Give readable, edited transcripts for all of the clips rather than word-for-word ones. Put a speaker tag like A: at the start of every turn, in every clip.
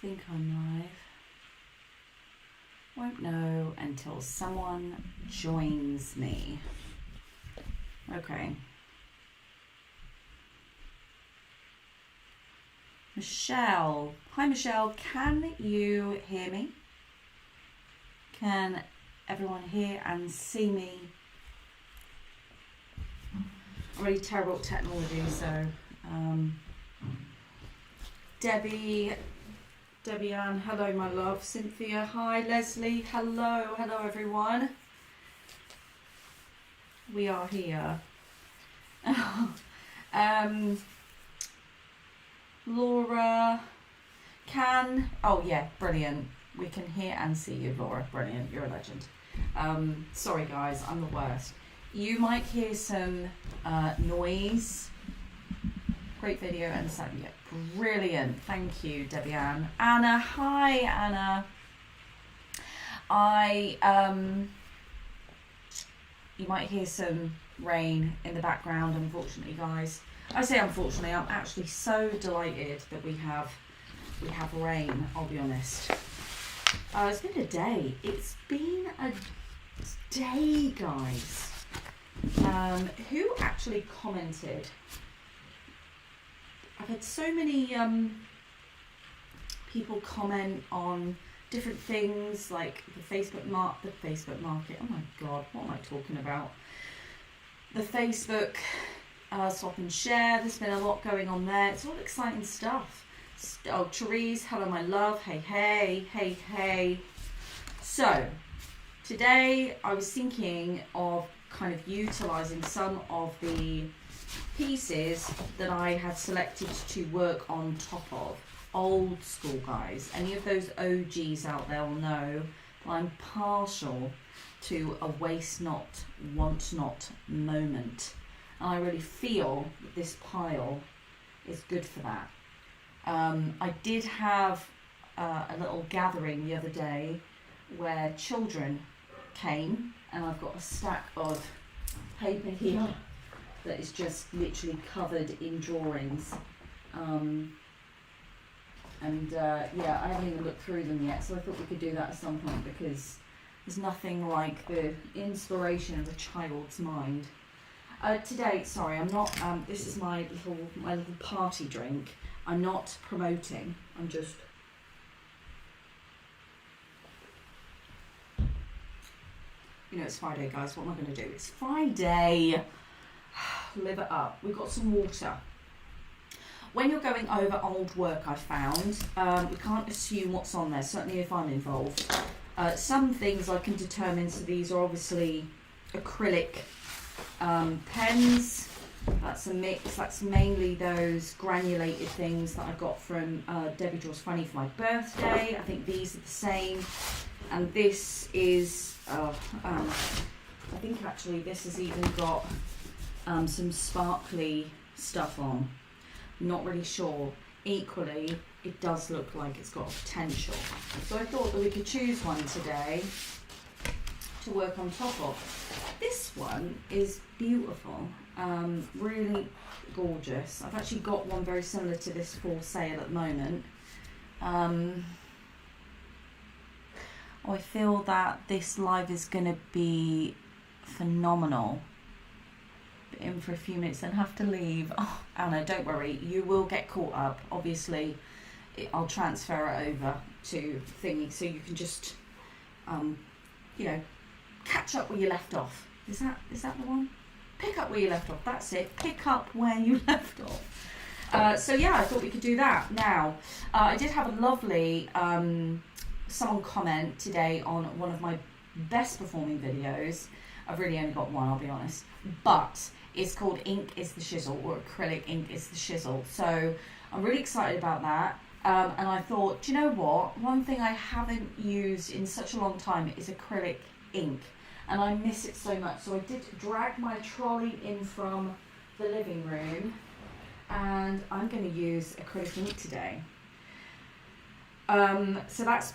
A: think I'm live. Won't know until someone joins me. Okay. Michelle. Hi, Michelle. Can you hear me? Can everyone hear and see me? I'm really terrible at technology, so Debbie Ann, hello my love. Cynthia, hi. Leslie, hello everyone. We are here. Laura, oh yeah, brilliant. We can hear and see you, Laura. Brilliant, you're a legend. Sorry guys, I'm the worst. You might hear some noise. Great video and sound. Yeah, brilliant. Thank you, Debbie Ann. Anna, hi Anna. You might hear some rain in the background, unfortunately, guys. I say unfortunately, I'm actually so delighted that we have rain, I'll be honest. It's been a day. It's been a day, guys. Who actually commented? I've had so many people comment on different things, like the Facebook market. Oh my god, what am I talking about? The Facebook swap and share. There's been a lot going on there. It's all exciting stuff. Oh, Therese, hello my love. Hey. So today I was thinking of kind of utilising some of the pieces that I had selected to work on top of. Old school, guys. Any of those OGs out there will know I'm partial to a waste not, want not moment. And I really feel that this pile is good for that. I did have a little gathering the other day where children came, and I've got a stack of paper here that is just literally covered in drawings. Yeah, I haven't even looked through them yet, so I thought we could do that at some point, because there's nothing like the inspiration of a child's mind. Today, sorry, I'm not, this is my little party drink. I'm not promoting, I'm just... You know, it's Friday, guys. What am I going to do? It's Friday. Live it up. We've got some water. When you're going over old work, I found, we can't assume what's on there, certainly if I'm involved. Some things I can determine, so these are obviously acrylic pens. That's a mix. That's mainly those granulated things that I got from Debbie Draws Funny for my birthday. I think these are the same. And this is, I think actually this has even got some sparkly stuff on. Not really sure. Equally, it does look like it's got potential. So I thought that we could choose one today to work on top of. This one is beautiful, really gorgeous. I've actually got one very similar to this for sale at the moment. I feel that this live is going to be phenomenal. In for a few minutes and have to leave. Oh, Anna, don't worry, you will get caught up. Obviously, I'll transfer it over to thingy, so you can just, you know, catch up where you left off. Is that the one? Pick up where you left off. That's it. Pick up where you left off. So yeah, I thought we could do that. Now, I did have a lovely someone comment today on one of my best performing videos. I've really only got one, I'll be honest, but it's called Ink is the Shizzle, or Acrylic Ink is the Shizzle. So I'm really excited about that. And I thought, do you know what? One thing I haven't used in such a long time is acrylic ink. And I miss it so much. So I did drag my trolley in from the living room. And I'm going to use acrylic ink today. So that's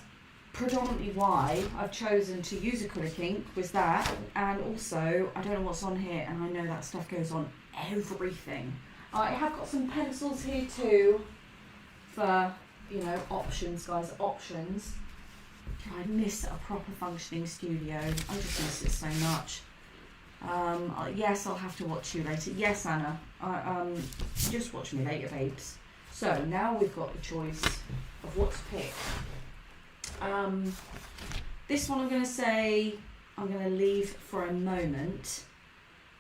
A: predominantly why I've chosen to use acrylic ink, was that, and also I don't know what's on here, and I know that stuff goes on everything. I have got some pencils here too for you know, options, guys, options. I miss a proper functioning studio. I just miss it so much. Yes, I'll have to watch you later. Yes, Anna. Just watch me later, babes. So now we've got the choice of what to pick. This one I'm going to say I'm going to leave for a moment.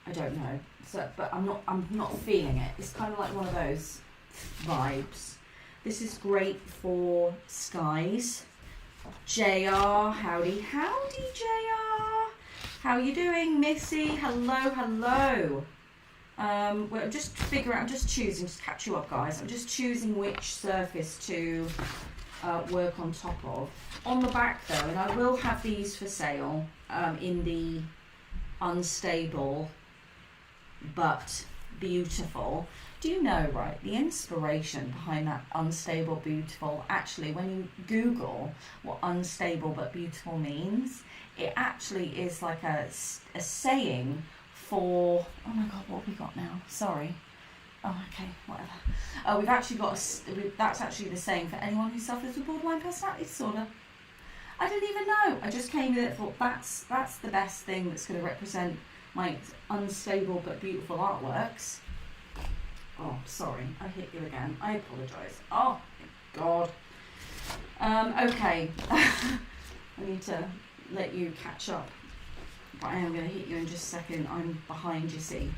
A: I don't know. So, but I'm not feeling it. It's kind of like one of those vibes. This is great for skies. JR, howdy JR. How are you doing, Missy? Hello. Well, I'm just choosing, just catch you up, guys. I'm just choosing which surface to work on top of. On the back though, and I will have these for sale in the unstable but beautiful. Do you know, right, the inspiration behind that unstable beautiful, actually when you Google what unstable but beautiful means, it actually is like a saying for, oh my god, what have we got now? Sorry. Oh, okay, whatever. We've actually got that's actually the saying for anyone who suffers with borderline personality disorder. I didn't even know. I just came with it, thought that's the best thing that's going to represent my unstable but beautiful artworks. Oh, sorry, I hit you again. I apologise. Oh, God. Okay. I need to let you catch up. But I am going to hit you in just a second. I'm behind, you see.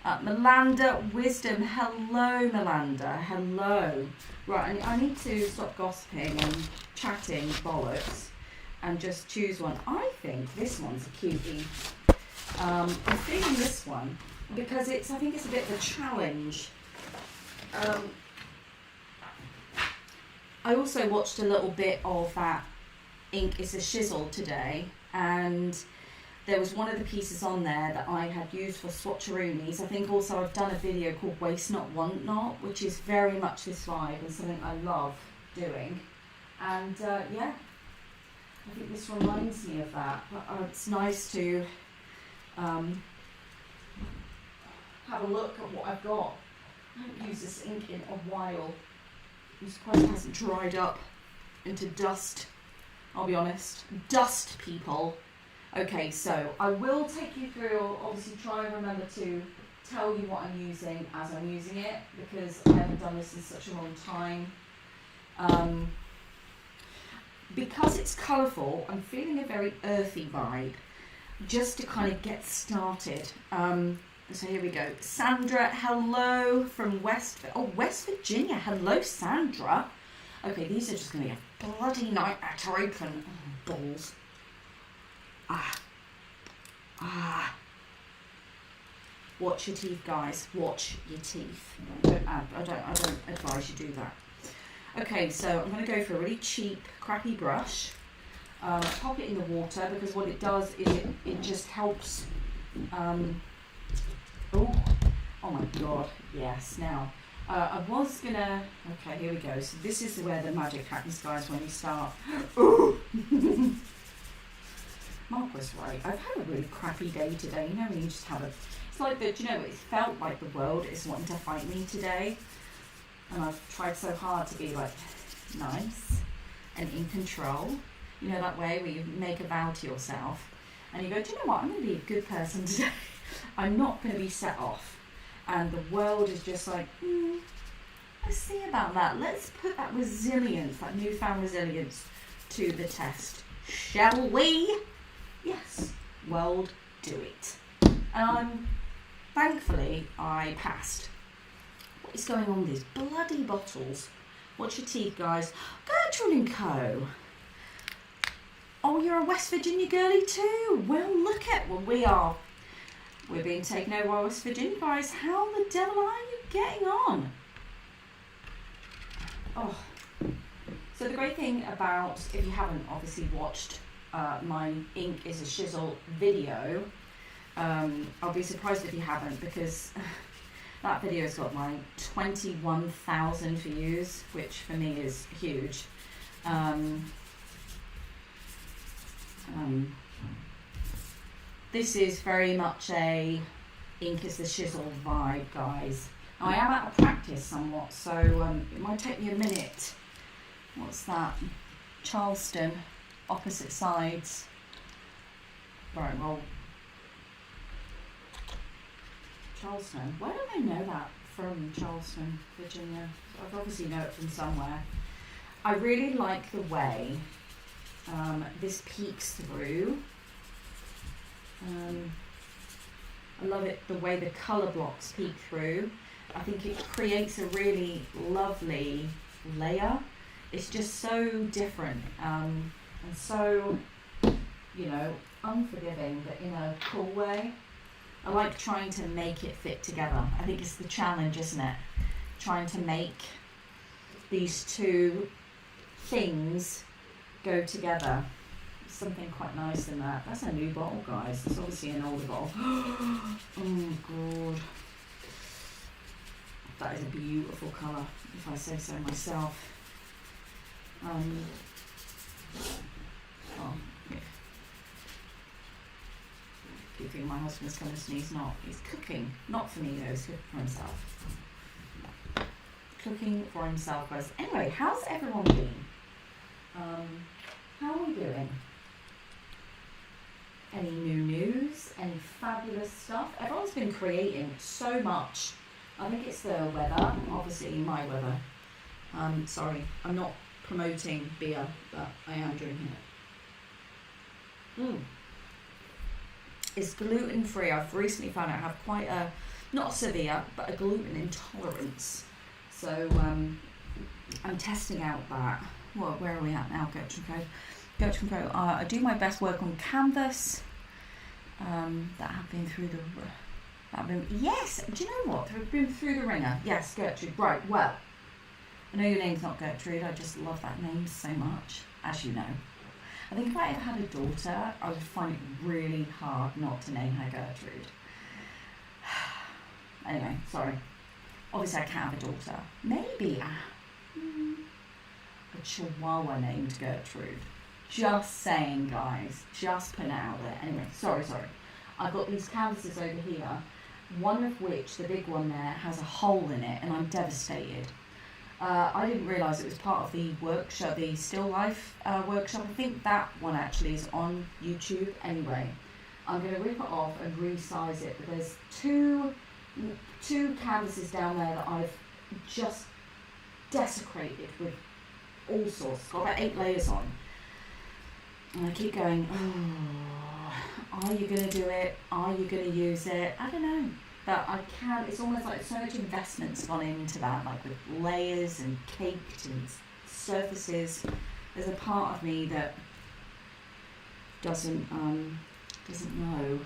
A: Melanda Wisdom. Hello, Melanda. Hello. Right, I need to stop gossiping and chatting bollocks and just choose one. I think this one's a cutie. I'm feeling this one because I think it's a bit of a challenge. I also watched a little bit of that Ink is a Shizzle today, and there was one of the pieces on there that I had used for swatcheroonies. I think also I've done a video called Waste Not, Want Not, which is very much this vibe and something I love doing. And yeah, I think this reminds me of that. It's nice to have a look at what I've got. I haven't used this ink in a while. I'm surprised it hasn't dried up into dust. I'll be honest. Dust, people. Okay, so I will take you through, obviously try and remember to tell you what I'm using as I'm using it, because I haven't done this in such a long time. Because it's colourful, I'm feeling a very earthy vibe, just to kind of get started. So here we go. Sandra, hello from West Virginia. Hello, Sandra. Okay, these are just going to be a bloody nightmare to open. Oh, balls. Watch your teeth, guys. Watch your teeth. I don't advise you do that. Okay, so I'm going to go for a really cheap, crappy brush. Pop it in the water, because what it does is it just helps. Oh my god, yes. Now, I was gonna. Okay, here we go. So this is where the magic happens, guys. When you start. Mark was right. I've had a really crappy day today. You know when you just have a. It's like that. You know, it felt like the world is wanting to fight me today, and I've tried so hard to be like nice and in control. You know that way where you make a vow to yourself, and you go, do you know what? I'm going to be a good person today. I'm not going to be set off. And the world is just like, let's see about that. Let's put that resilience, that newfound resilience, to the test. Shall we? Yes. World, do it. And thankfully, I passed. What is going on with these bloody bottles? Watch your teeth, guys. Gertrude & Co. Oh, you're a West Virginia girly too. Well, look at what we are. We're being taken over by West Virginia, guys. How the devil are you getting on? Oh. So the great thing about, if you haven't obviously watched my Ink is a Shizzle video, I'll be surprised if you haven't, because that video's got like 21,000 views, which for me is huge. This is very much a Ink is the Shizzle vibe, guys. Now, I am out of practice somewhat, so it might take me a minute what's that? Charleston, opposite sides. Right, well, Charleston. Where do I know that from? Charleston, Virginia. I obviously know it from somewhere. I really like the way this peeks through. I love it, the way the colour blocks peek through. I think it creates a really lovely layer. It's just so different and so, you know, unforgiving, but in a cool way. I like trying to make it fit together. I think it's the challenge, isn't it? Trying to make these two things go together. Something quite nice in that. That's a new bottle, guys. It's obviously an older bottle. Oh god. That is a beautiful colour, if I say so myself. Oh, yeah. Keep thinking my husband's going to sneeze. Not. He's cooking. Not for me though, he's cooking for himself. Cooking for himself, guys. Anyway, how's everyone been? How are we doing? Any new news? Any fabulous stuff? Everyone's been creating so much. I think it's the weather, obviously my weather. Sorry, I'm not promoting beer, but I am drinking it. It's gluten free. I've recently found out I have quite a, not severe, but a gluten intolerance. So I'm testing out that. Well, where are we at now? Gertrude Co. Gertrude Co. I do my best work on canvas. That have been through the. Yes. Do you know what? They've been through the ringer. Yes, Gertrude. Right. Well, I know your name's not Gertrude. I just love that name so much, as you know. I think if I ever had a daughter, I would find it really hard not to name her Gertrude. Anyway, sorry. Obviously, I can't have a daughter. Maybe a Chihuahua named Gertrude. Just saying, guys. Just putting it out there. Anyway, sorry. I've got these canvases over here. One of which, the big one there, has a hole in it, and I'm devastated. I didn't realise it was part of the workshop, the Still Life workshop. I think that one actually is on YouTube. Anyway, I'm going to rip it off and resize it. But there's two canvases down there that I've just desecrated with all sorts. Got about 8 layers on. And I keep going, are you going to do it? Are you going to use it? I don't know. But I can, it's almost like so much investment's gone into that, like with layers and caked and surfaces. There's a part of me that doesn't know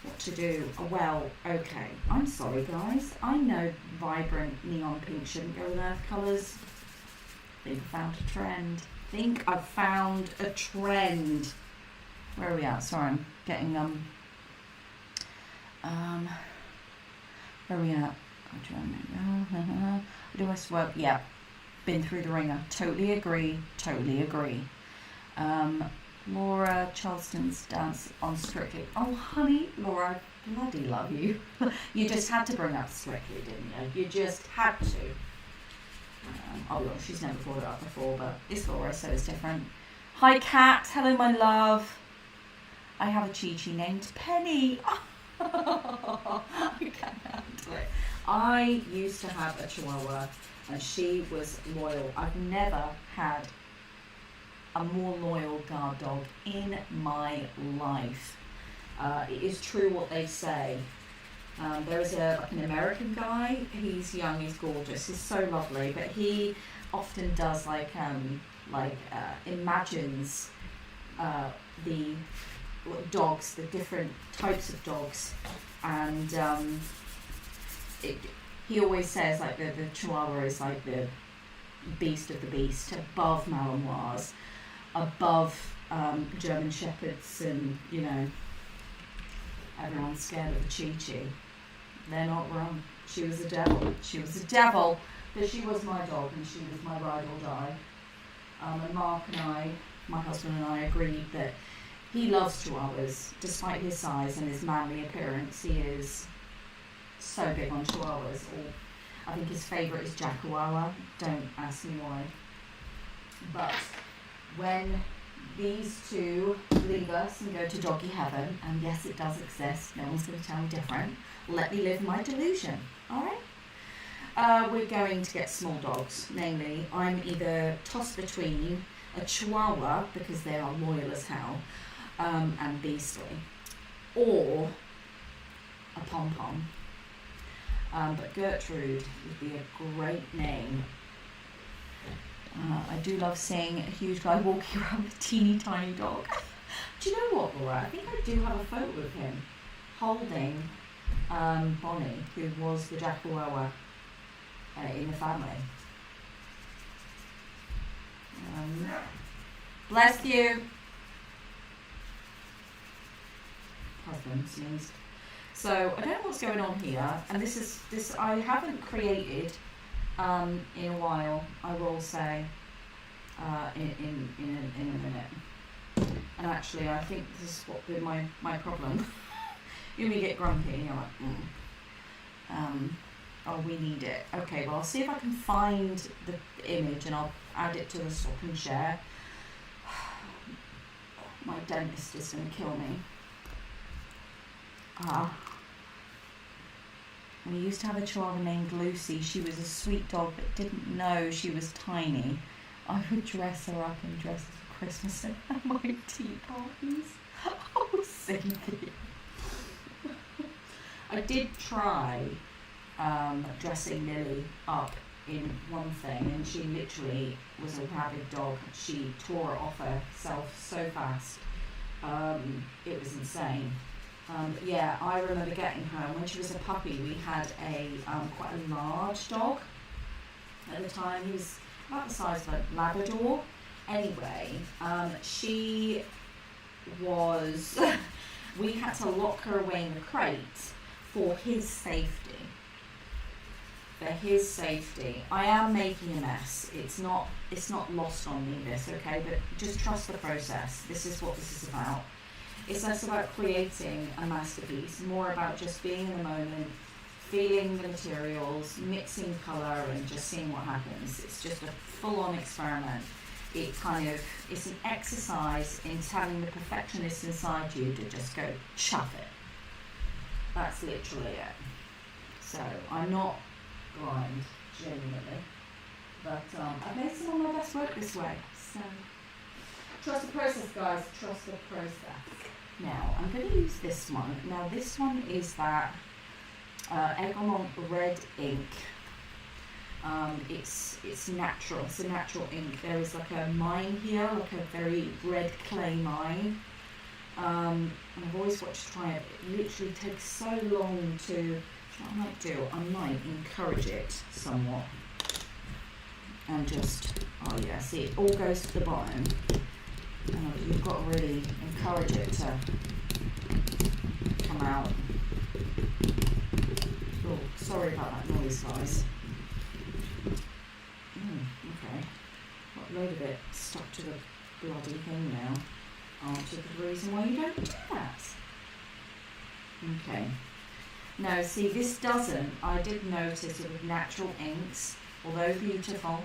A: what to do. Well, okay, I'm sorry guys. I know vibrant neon pink shouldn't go with earth colours. I think I found a trend. Where are we at? Sorry, I'm getting where are we at? Do I swear? Yeah, been through the ringer. Totally agree. Laura Charleston's dance on Strictly. Oh, honey, Laura, I bloody love you. You just had to bring up Strictly, didn't you? You just had to. Oh, look, she's never brought it up before, but it's Laura, so it's different. Hi, Kat. Hello, my love. I have a Chi-Chi named Penny. I can't handle it. I used to have a Chihuahua, and she was loyal. I've never had a more loyal guard dog in my life. It is true what they say. There is an American guy. He's young, he's gorgeous, he's so lovely, but he often does imagines the dogs, the different types of dogs, and he always says like the Chihuahua is like the beast of the beast, above Malinois, above German Shepherds, and you know, everyone's scared of a Chi-Chi. They're not wrong. She was a devil, but she was my dog and she was my ride or die. And Mark and I, my husband and I, agreed that he loves Chihuahuas, despite his size and his manly appearance. He is so big on Chihuahuas. I think his favourite is Jackawawa. Don't ask me why. But when these two leave us and go to doggy heaven, and yes, it does exist, no one's going to tell me different, let me live my delusion, alright? We're going to get small dogs, namely, I'm either tossed between a Chihuahua, because they are loyal as hell, and beastly, or a pom-pom. But Gertrude would be a great name. I do love seeing a huge guy walking around with a teeny tiny dog. Do you know what, Laura? I think I do have a photo of him holding Bonnie, who was the Jack Chihuahua in the family. Bless you. Husband sneezed. So I don't know what's going on here, and this I haven't created in a while. I will say in a minute. And actually, I think this is what been my problem. You may get grumpy, and you're like, oh, we need it. Okay, well, I'll see if I can find the image and I'll add it to the swap and share. My dentist is going to kill me. We used to have a Chihuahua named Lucy. She was a sweet dog but didn't know she was tiny. I would dress her up in dresses for Christmas at my tea parties. Oh, Cynthia. I did try dressing Lily up in one thing, and she literally was a rabid dog. She tore it off herself so fast. It was insane. Yeah, I remember getting her when she was a puppy. We had a quite a large dog at the time. He was about the size of a Labrador. Anyway, she was. We had to lock her away in the crate for his safety. For his safety. I am making a mess. It's not lost on me, this, okay? But just trust the process. This is what this is about. It's less about creating a masterpiece, more about just being in the moment, feeling the materials, mixing colour, and just seeing what happens. It's just a full-on experiment. It's an exercise in telling the perfectionist inside you to just go chuff it. That's literally it. So I'm not blind, genuinely, but I've made some of my best work this way. So trust the process, guys. Trust the process. Now I'm going to use this one. Now this one is that Egremont red ink. It's natural. It's a natural ink. There is like a mine here, like a very red clay mine. And I've always wanted to try it. It literally takes so long to. What I might do, I might encourage it somewhat. And just, oh yeah, see, it all goes to the bottom. And you've got to really encourage it to come out. Oh, sorry about that noise, guys. Okay. Got a load of it stuck to the bloody thing now. Answer the reason why you don't do that. Okay. No, see, this doesn't, I did notice it with natural inks, although beautiful,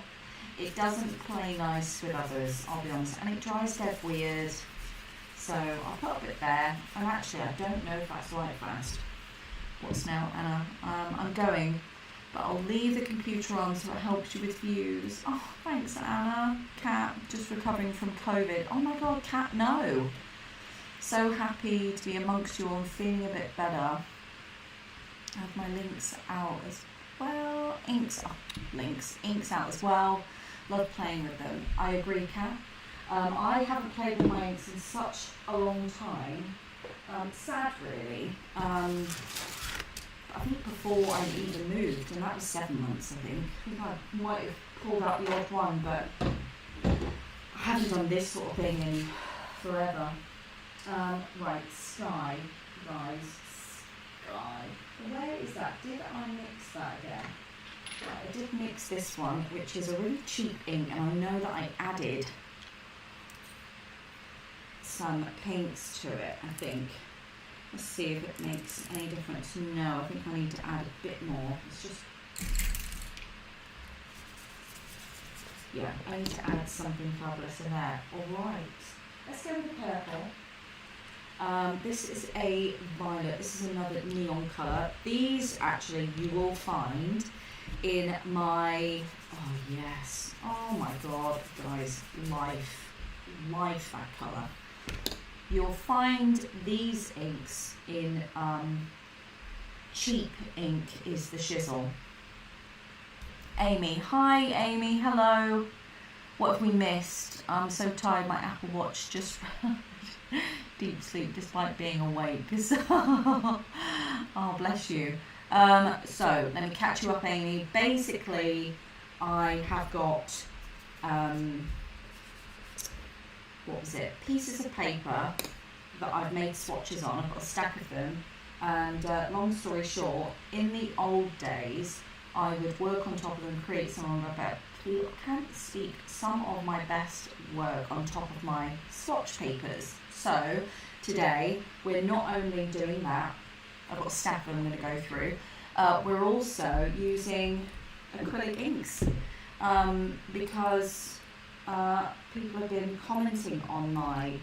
A: it doesn't play nice with others, I'll be honest, and it dries dead weird, so I'll put a bit there, and actually I don't know if that's light fast. What's now, Anna? I'm going, but I'll leave the computer on so it helps you with views. Oh, thanks, Anna. Kat, just recovering from COVID. Oh my god, Kat, no. So happy to be amongst you all and feeling a bit better. I have my links out as well. Inks out as well. Love playing with them. I agree, Kat. I haven't played with my inks in such a long time. Sad, really. I think before I even moved, and that was 7 months, I think. I think I might have pulled out the odd one, but I haven't done this sort of thing in forever. Right, Sky, guys. Sky. Where is that? Did I mix that again? Right, I did mix this one, which is a really cheap ink, and I know that I added some pinks to it, I think. Let's see if it makes any difference. No, I think I need to add a bit more. It's just... yeah, I need to add something fabulous in there. Alright, let's go with the purple. This is a violet, this is another neon colour. These actually you will find in my, oh yes, oh my god guys, life that colour. You'll find these inks in Cheap Ink is the Shizzle. Amy, hi Amy, hello. What have we missed? I'm so tired, my Apple Watch just deep sleep despite being awake. Oh, bless you. So let me catch you up, Amy. Basically, I have got what was it? Pieces of paper that I've made swatches on. I've got a stack of them. And long story short, in the old days, I would work on top of them, create some of some of my best work on top of my swatch papers. So today we're not only doing that, I've got a stack that I'm going to go through, we're also using acrylic inks because people have been commenting on my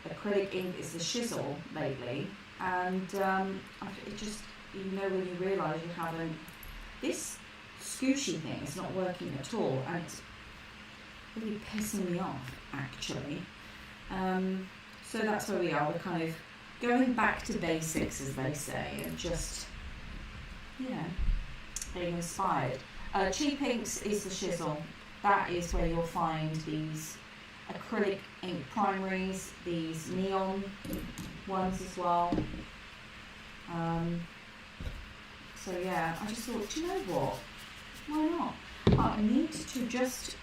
A: acrylic ink is the Shizzle lately, and it just, you know, when you realise you haven't, this scooshy thing is not working at all, and it's really pissing me off actually. So that's where we are. We're kind of going back to basics, as they say, and just, you know, being inspired. Cheap Inks is the Shizzle. That is where you'll find these acrylic ink primaries, these neon ones as well. So yeah, I just thought, do you know what? Why not? I need to just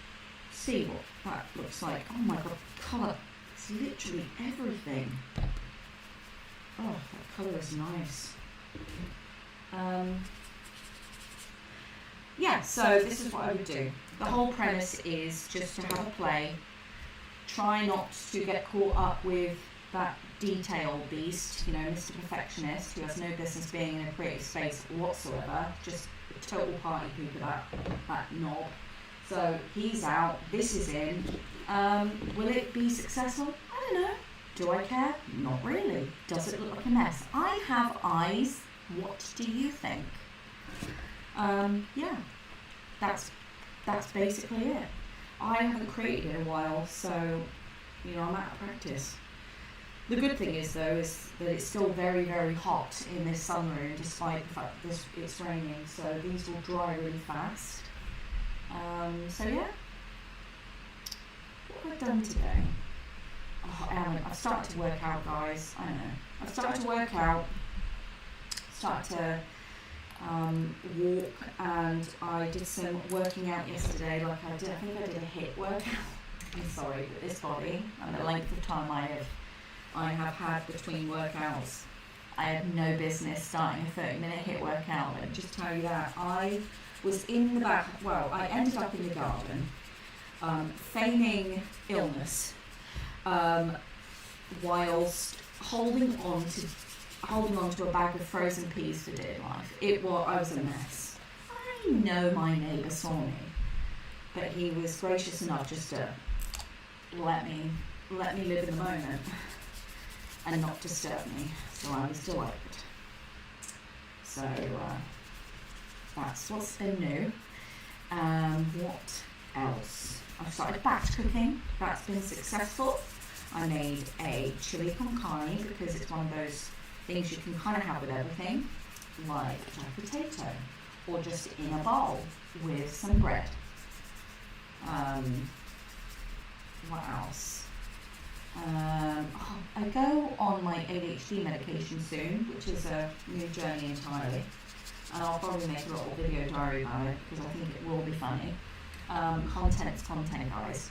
A: see what that looks like. Oh my god, colour. It's literally everything. Oh, that colour is nice. Yeah, so this is what I would do. The whole premise is just to have a play. Try not to get caught up with that detail beast, you know, Mr. Perfectionist, who has no business being in a creative space whatsoever. Just a total party pooper, that knob. So he's out, this is in. Will it be successful? I don't know. Do I care? Not really. Does it look like a mess? I have eyes. What do you think? Yeah, that's basically it. I haven't created in a while, so, you know, I'm out of practice. The good thing is, though, is that it's still very, very hot in this sunroom, despite the fact that it's raining, so these will dry really fast. So yeah, what have I done today? Oh, I've started to work out, guys. I don't know. I've started to work out, started to walk, and I did some working out yesterday. Like I think I did a HIIT workout. I'm sorry, but this body and the length of time I have had between workouts, I had no business starting a 30-minute HIIT workout. Let me just tell you that. I was in the back, well, I ended up in the garden, feigning illness, whilst holding on to a bag of frozen peas for dear life. I was a mess. I know my neighbour saw me, but he was gracious enough just to let me live in the moment and not disturb me. So I was delighted. So that's what's been new. What else? I've started batch cooking. That's been successful. I made a chili con carne because it's one of those things you can kind of have with everything, like a potato, or just in a bowl with some bread. What else? I go on my ADHD medication soon, which is a new journey entirely, and I'll probably make a little video diary about it because I think it will be funny. Content's content, guys.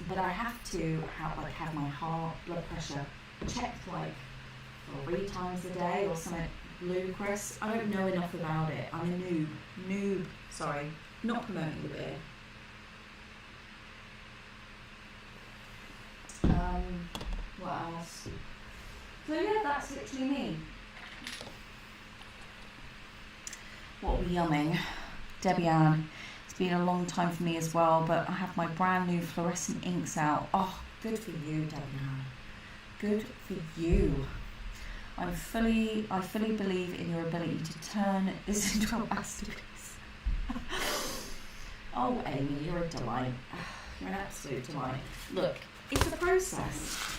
A: But I have to have my heart, blood pressure checked like 3 times a day or something ludicrous. I don't know enough about it. I'm a noob. Sorry, not promoting the beer. What else? So yeah, that's literally me. What are we yumming? Debbie Ann. It's It's been a long time for me as well, but I have my brand new fluorescent inks out. Oh, good for you, Danielle. Good for you. I fully believe in your ability to turn this into a masterpiece. Oh, Amy, you're a delight. You're an absolute delight. Look, it's a process.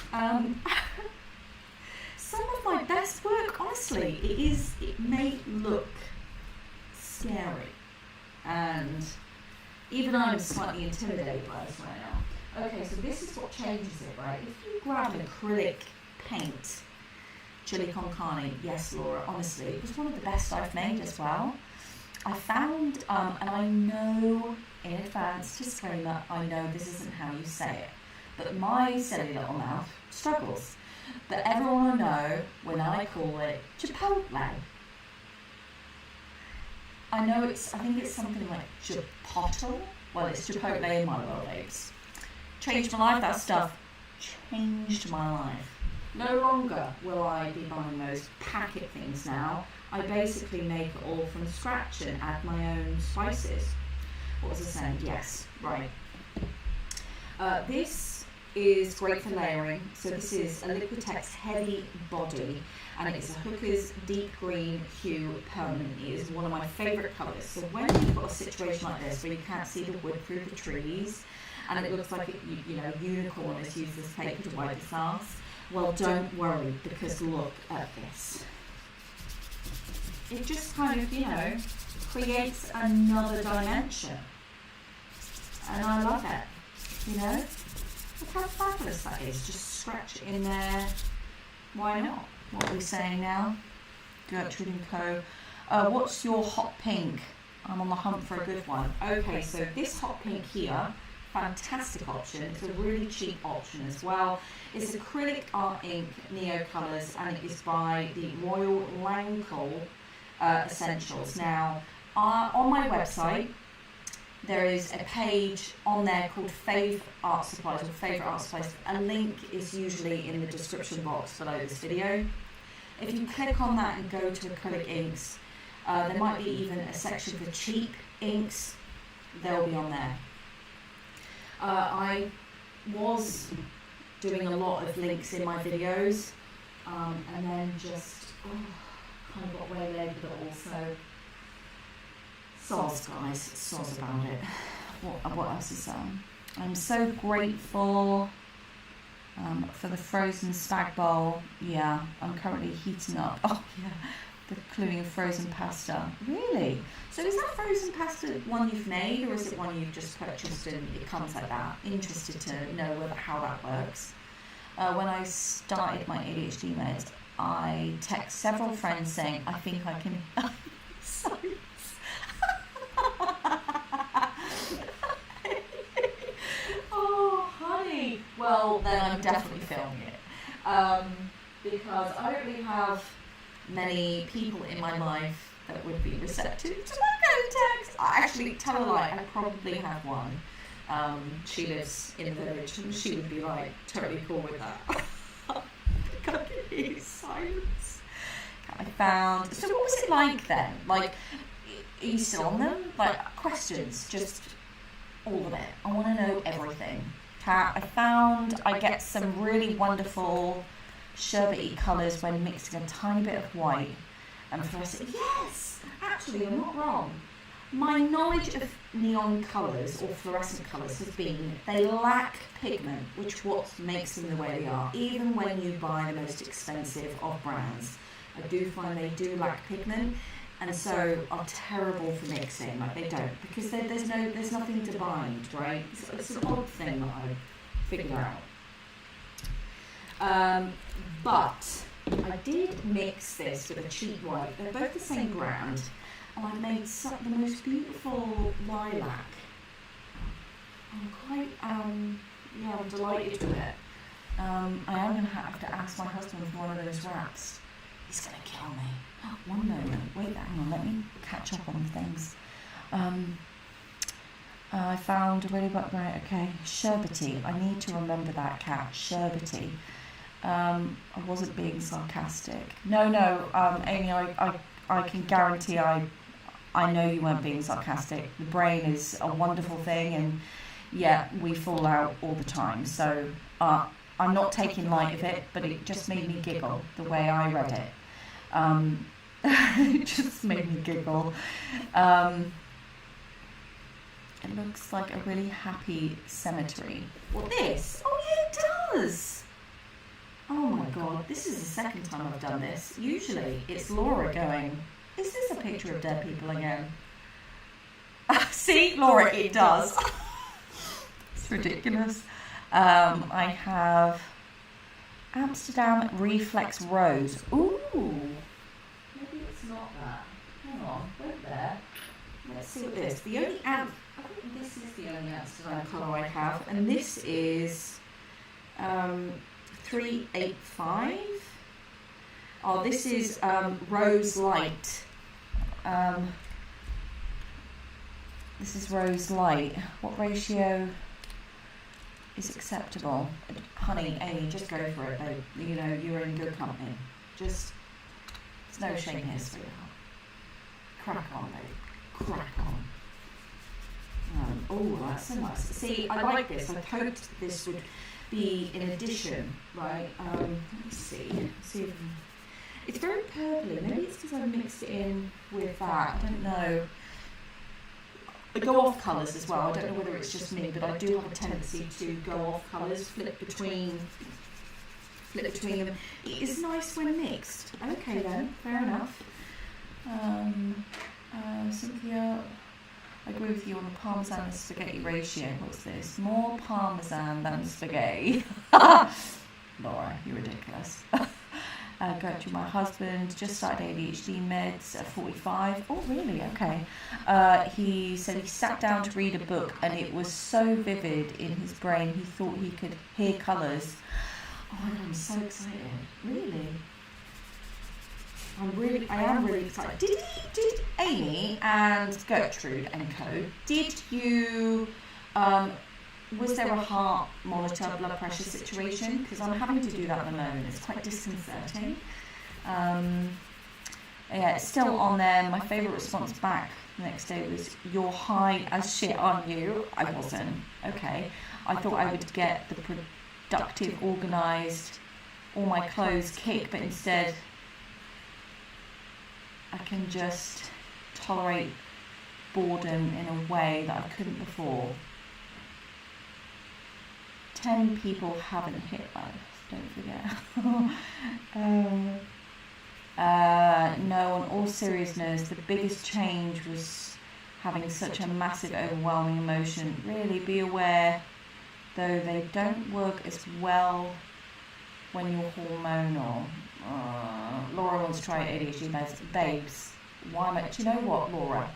A: Some of my best work, honestly, it may look scary. And even I'm slightly intimidated by this right now. Okay, so this is what changes it, right? If you grab an acrylic paint, chili con carne, yes, Laura, honestly, it was one of the best I've made as well. I found, and I know in advance, disclaimer, I know this isn't how you say it, but my silly little mouth struggles. But everyone will know when I call it Chipotle. I think it's something like Chipotle. Well, it's Chipotle in my world, babes. Changed my life, that stuff changed my life. No longer will I be buying those packet things now. I basically make it all from scratch and add my own spices. What was I saying? Yes, right. This is great for layering. So this is a Liquitex heavy body, and it's a Hooker's deep green hue permanent. It is one of my favourite colours. So when you've got a situation like this where you can't see the wood through the trees, and it looks like unicorn has used this paper to wipe its ass, well, don't worry, because look at this. It just kind of, creates another dimension. And I love it, Look how fabulous that is. Just scratch it in there. Why not? What are we saying now? Gertrude & Co. What's your hot pink? I'm on the hunt for a good one. Okay, so this hot pink here, fantastic option. It's a really cheap option as well. It's acrylic art ink Neo Colours, and it is by the Royal Lancel Essentials. Now, on my website, there is a page on there called Fave Art Supplies or Favourite Art Supplies. A link is usually in the description box below this video. If you click on that and go to acrylic inks, there might be even a section for cheap inks. They'll be on there. I was doing a lot of links in my videos, and then just kind of got waylaid with it also. Soz, guys, soz about it. What else is I'm so grateful for the frozen spag bowl. Yeah, I'm currently heating up. Oh yeah, the cluing of frozen pasta. Really? So is that frozen pasta one you've made, or is it one you've just purchased and it comes like that? Interested to know how that works. When I started my ADHD meds, I text several friends saying, I think I can... Oh, honey. Well, then I'm definitely filming it. Because I don't really have many people in my life that would be receptive to that kind of text. I actually, tell a lie, I probably have one. She lives in the village and she would be like totally cool with that. I can't hear silence. I found. So what was it like then? Like, are you still on them? Like, questions, just all of it. I want to know everything. I found I get some really wonderful sherbety colours when mixing a tiny bit of white and fluorescent. Yes, actually, you're not wrong. My knowledge of neon colours or fluorescent colours has been they lack pigment, which what makes them the way they are. Even when you buy the most expensive of brands, I do find they do lack pigment, and so are terrible for mixing. Like, they don't, because there's nothing to bind, right? It's an odd thing that I figured out. But I did mix this with a cheap white. They're both the same brand. And I made the most beautiful lilac. I'm quite, I'm delighted with it. I am going to have to ask my husband for one of those wraps. He's going to kill me. Oh, one moment. Wait, hang on. Let me catch up on things. I found a really right. Okay, sherbety. I need to remember that, Kat. Sherbety. I wasn't being sarcastic. No, Amy. I can guarantee I know you weren't being sarcastic. The brain is a wonderful thing, and yeah, we fall out all the time. So I'm not taking light of it, but it just made me giggle the way I read it. It just made me giggle. It looks like a really happy cemetery. Well, this? Oh, yeah, it does. Oh my god, this is the second time I've done this. Usually it's Laura going, is this a picture of dead people again? See, Laura, it does. It's ridiculous. I have Amsterdam Reflex Rose. Ooh, maybe it's not that. Hang on, wait there. Let's see what this. I think this is the only Amsterdam colour I have, and this is 385. Oh, this is Rose Light. This is Rose Light. What ratio is acceptable? Honey, Amy, just go for it, babe. You know, you're in good company. There's no shame here, sweetheart. Crack on, babe. Crack on. Oh, that's so nice. See, I like this. I hoped this would be in addition, right? Let me see. If it's very purpley. Maybe it's because I mixed it in with that. I don't know. I go off colours as well. I don't know whether it's just me, but I do have a tendency to go off colours, flip between them. It is nice when mixed. Okay then, fair enough. Cynthia, I agree with you on the parmesan and spaghetti ratio. What's this? More parmesan than spaghetti. Laura, you're ridiculous. Going to my husband, just started ADHD meds at 45. Oh, really? Okay. He said he sat down to read a book and it was so vivid in his brain he thought he could hear colours. Oh, I'm so excited. Really? I am really excited. Did Amy and Gertrude and co, did you, was there a heart monitor, blood pressure situation? Because I'm having to do that at the moment. It's quite disconcerting. Yeah, it's still on there. My favourite response back the next day was, "You're high as shit, aren't you?" I wasn't. Okay. I thought I would get the productive, organised, all my clothes kick, but instead I can just tolerate boredom in a way that I couldn't before. 10 people haven't hit life, don't forget. No, on all seriousness, the biggest change was having such a massive, overwhelming emotion. Really be aware, though, they don't work as well when you're hormonal. Laura wants to try ADHD meds. Babes, do you know what, Laura?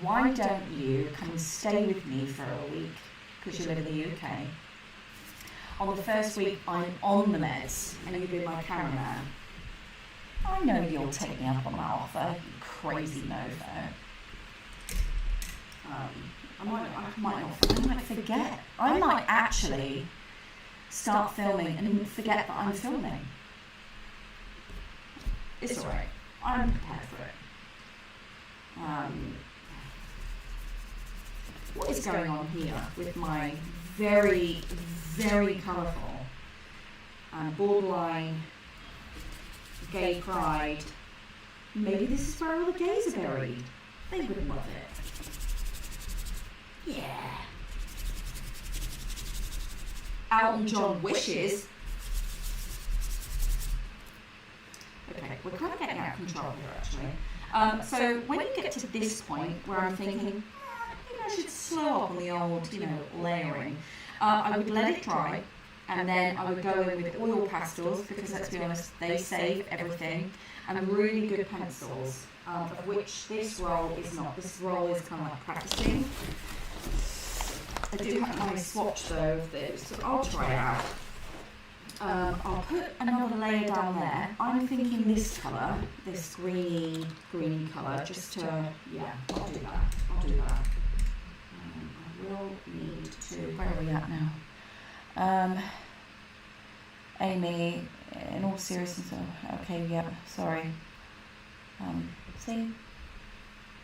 A: Why don't you come and stay with me for a week, because you live in the UK. On the first week, I'm on the meds, and you be my cameraman. I know you'll take me up on that offer, you crazy mofo. I might forget. I might actually start filming and forget that I'm filming. It's alright. I'm prepared for it. What is going on here with my very, very colourful borderline gay pride? Maybe this is where all the gays are buried. They would love it. Yeah. Elton John wishes. Okay, we're kind of getting out of control here, actually. So when you get to this point where I'm thinking, maybe I should slow up on the old, layering, I would let it dry, and then I would go in with oil pastels, because let's be honest, they save everything, and really good pencils, of which this roll is not. This roll is kind of like practicing. I do have my swatch though of this, so I'll try it out. I'll put another layer down there. I'm thinking this colour, this greeny colour, just to, yeah, I'll do that. I will need to, where are we at now? Amy, in all seriousness, okay, yeah, sorry. See?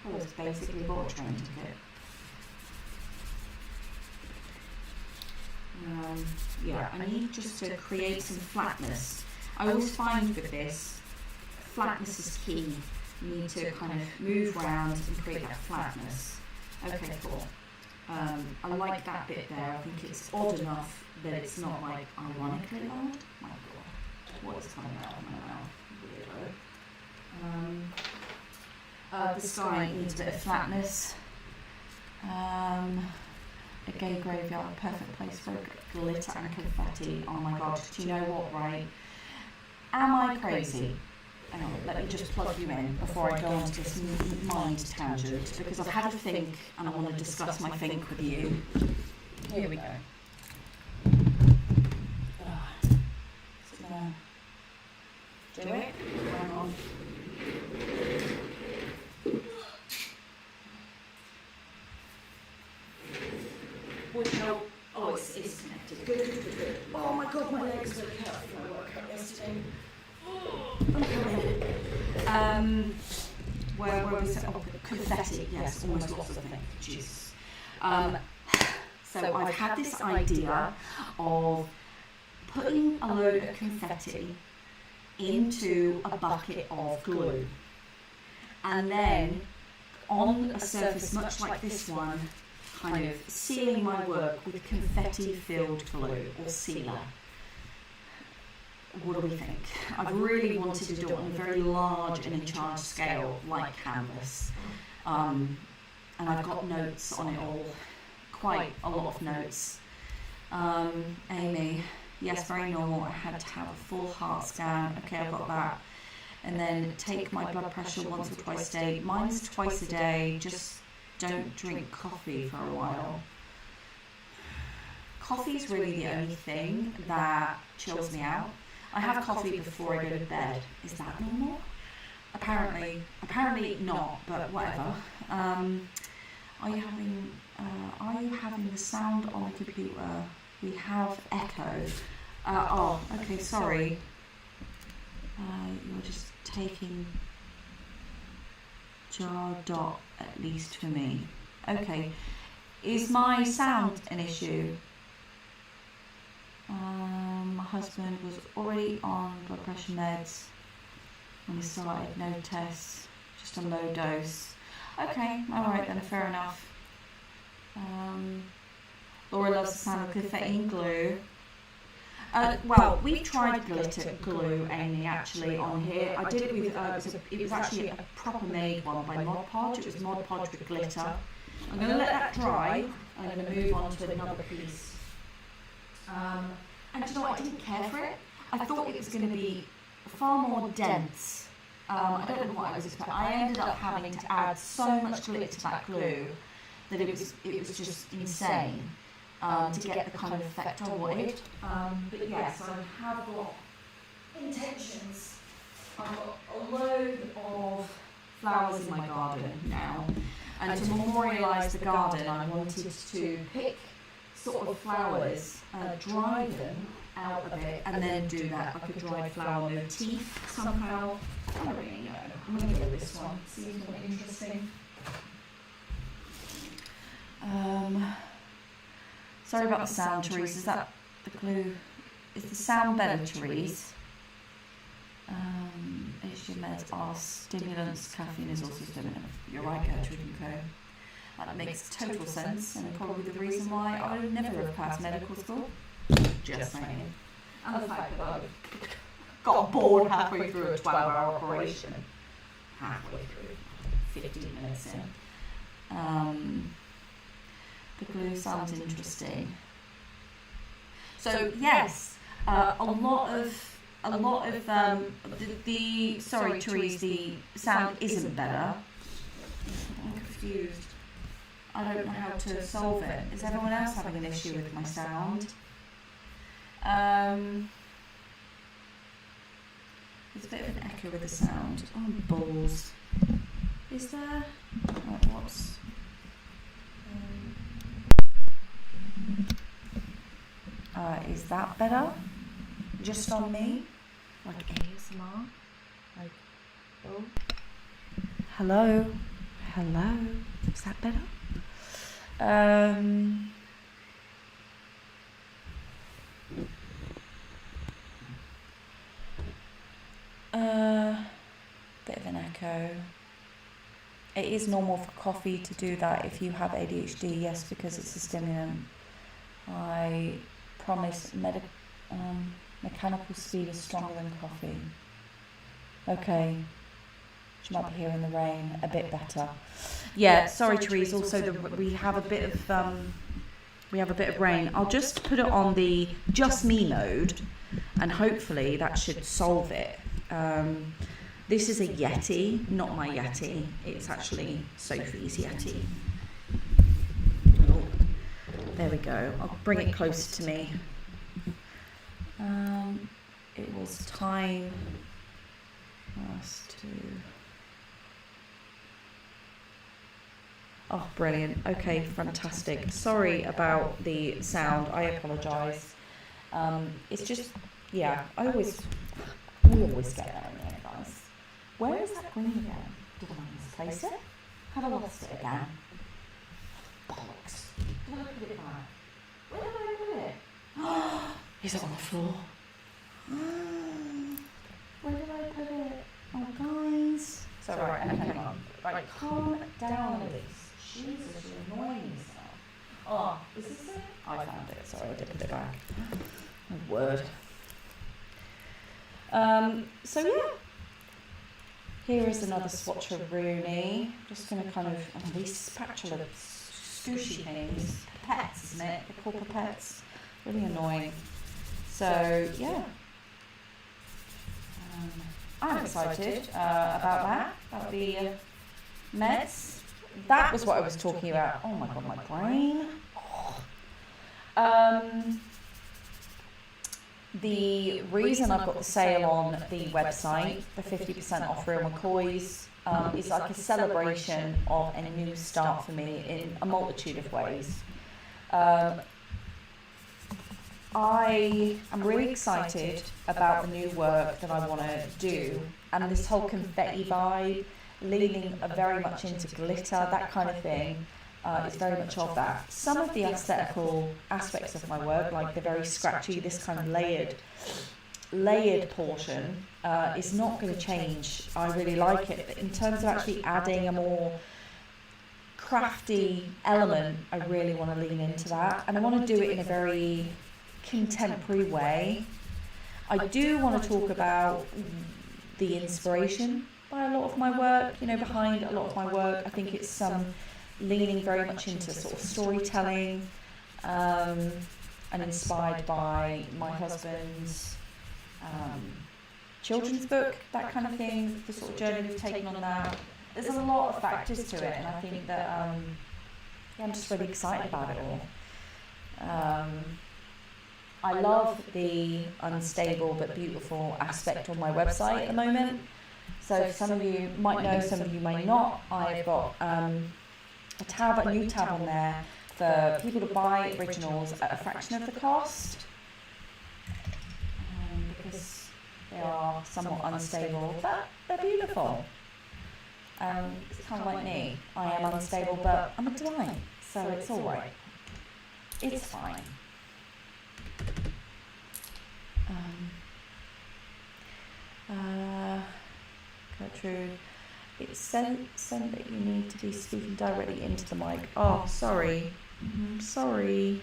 A: Well, it's basically bought a train ticket. Yeah, I need just to create some flatness. I always find with this, flatness is key. You need to kind of move around and create that flatness. Okay, cool. I like that bit there. I think it's odd enough that it's not like ironically odd. My God, what is coming out of my mouth? Weirdo. The sky needs a bit of flatness. A gay graveyard, perfect place for glitter and confetti. Oh my God, do you know what, right? Am I crazy? Hang on, let me just plug you in before I go on to this mind tangent, because I've had a think and I want to discuss my think with you. Here we go. Just gonna do it. Hang on. Oh, it's connected. Good. Oh my God, my legs really hurt from my workout yesterday. Where was it? Oh, confetti. Yes, almost lots of things. Jesus. So I've had this idea of putting a load of confetti into a bucket of glue, and then on a surface much like this one, kind of sealing my work with confetti-filled glue or sealer. What do we think? I've really wanted to do it on a very large and in charge scale, like canvas. And I've got notes on it all, quite a lot of notes. Amy, yes, very normal. I had to have a full heart scan. Okay, I've got that. And then take my blood pressure once or twice a day. Mine's twice a day. Just don't drink coffee for a while. Coffee's really the only thing that chills me out. I have coffee before I go to bed. Is that normal? Apparently not, but whatever. Are you having the sound on the computer? We have echo. Okay, sorry. You're just taking jar dot at least for me. Okay. Is my sound an issue? My husband was already on blood pressure meds when he started, no tests, just a low dose. Okay, alright then, fair enough. Laura loves the sound of confetti and glue. Well, we tried glitter glue, Amy, actually, on here. I did it with, it was actually a proper made one by Mod Podge. It was Mod Podge with glitter. I'm going to let that dry, and I'm going to move on to another piece. And you know what, I didn't care for it. I thought it was going to be far more dense. I don't know what I was expecting. I ended up having to add so much glitter to that glue that it was just insane to get the kind of effect I wanted. But yes, I have got intentions. I've got a load of flowers in my garden now, and to memorialise the garden, I wanted to pick sort of flowers, dry them out of it, and then do that like a dried flower motif somehow. I don't really know. I'm going to go with this one. Seems more interesting. Sorry about the sound, Therese. Is that the glue? Is the sound better, Therese? HG meds are stimulants. Caffeine is also stimulant. You're right, Gertrude and Co. That makes total sense, and probably the reason why I would never have passed medical school. Just saying. And the fact that I got bored halfway through a 12-hour operation. Halfway through, 15 minutes in. The glue sounds interesting. So yes, a lot of the sorry, Therese, the sound isn't better. I'm confused. I don't know how to solve it. Is everyone else having an issue with my sound? There's a bit of an echo with the sound. Oh, balls. Is there? What's... is that better? Just on me? Like ASMR? Like, oh. Hello? Hello. Is that better? Bit of an echo. It is normal for coffee to do that if you have ADHD, yes, because it's a stimulant. I promise mechanical speed is stronger than coffee. Okay. You might be hearing the rain a bit better. Yeah, sorry Therese, also we have a bit of rain. I'll just put it on the just me mode and hopefully that should solve it. This is a Yeti, not my Yeti. It's actually Sophie's Yeti. Oh, there we go. I'll bring it closer to me. It was time for us to... Oh, brilliant. Okay, fantastic. Sorry about the sound. I apologise. It's just, yeah, we always get that in there, guys. Where is that green again? Did I misplace it? Have I lost it again? Bollocks. Did I put it back? Where did I put it? Is it on the floor? Where did I put it? Oh, guys. So, right, okay, hang on. Right, calm down, Elise. Jesus, you're annoying yourself. Oh, is this it? I found it. Sorry, I did put it back. Oh, word. So yeah. Here is another swatch of Rooney. Just going to kind of, these spatula scooshy things. Pipettes, isn't it? They're called pipettes. Really annoying. So, yeah. I'm excited about the meds. That was what I was talking about. Oh my god, my brain. The reason I've got the sale on the website, the 50% off Real McCoys, is like a celebration of a new start for me in a multitude of ways. I am really excited about the new work that I want to do, and this whole confetti vibe, leaning very much into glitter, that kind of thing, is very much of that. Some of the aesthetical aspects of my work, like the very scratchy, this kind of layered portion, is not going to change. I really like it, but in terms of actually adding a more crafty element, I really want to lean into that, and I want to do it in a very contemporary way. I do want to talk about the inspiration by a lot of my work, behind a lot of my work. I think it's leaning very much into sort of storytelling, and inspired by my husband's children's book, that kind of thing, the sort of journey we've taken on that. There's a lot of factors to it, and I think that I'm just really excited about it all. I love the unstable but beautiful aspect on my website at the moment. So some of you might know, some of you may not. I've got a new tab on there for people to buy originals at a fraction of the cost, because they are somewhat unstable, but they're beautiful. It's kind of like me. I am unstable, but I'm a delight, so it's all right. It's fine. Gertrude, it's sent that you need to be speaking directly into the mic. Oh, sorry. Sorry.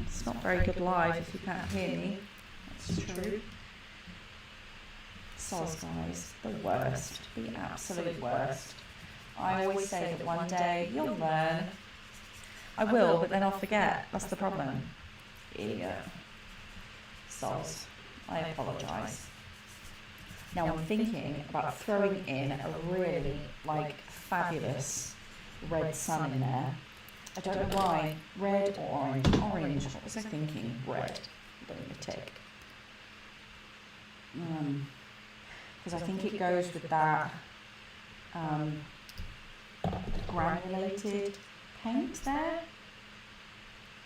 A: It's not very good live if you can't hear me. That's true. Soz, guys, the worst. The absolute worst. I always say that one day you'll learn. I will, but then I'll forget. That's the problem. Idiot. Soz. I apologise. Now I'm thinking about throwing in a really, fabulous red sun in there. I don't know why. Red or orange? Orange. What was I thinking? Red. Let me tick. Because I think it goes with that granulated paint there.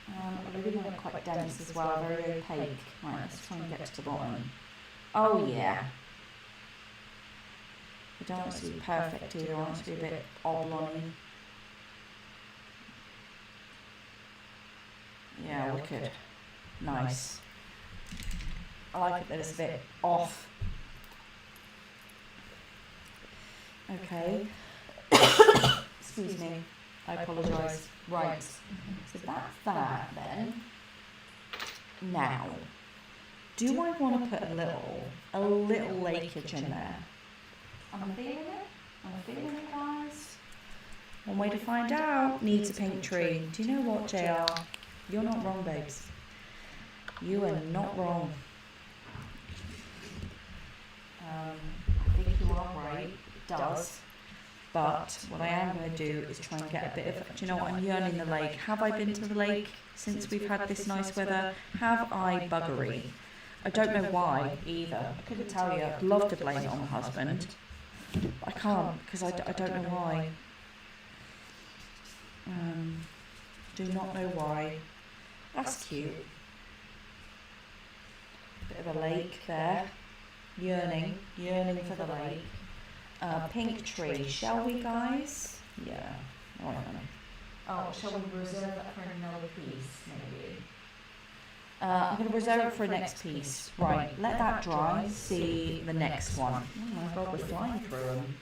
A: I really want it quite dense as well, very opaque. Right, let's try and get to the bottom. Oh yeah. I don't want it to be perfect either. I want it to be a bit oblong. Yeah, wicked. Nice. I like it that it's a bit off. Okay. Excuse me. I apologise. Right. So that's that then. Now, do I want to put a little lakeage in there? I'm feeling it. I'm feeling it, guys. One way to find out. Needs a pink tree. Do you know what, JR? You're not wrong, babes. You are not wrong. I think you are right. It does. But what I am going to do is try and get a bit of, do you know what, I'm yearning the lake. Have I been to the lake since we've had this nice weather? Have I buggery? I don't know why either. I couldn't tell you. I'd love to blame it on the husband. But I can't because I don't know why. Do not know why. That's cute. Bit of a lake there. Yearning for the lake. Pink tree, shall we, guys? Yeah. All right, then. Oh, shall we reserve that for another piece, maybe? I'm going to reserve it for a next piece. Right, let that dry. See the next one. Oh my God, we're flying through them.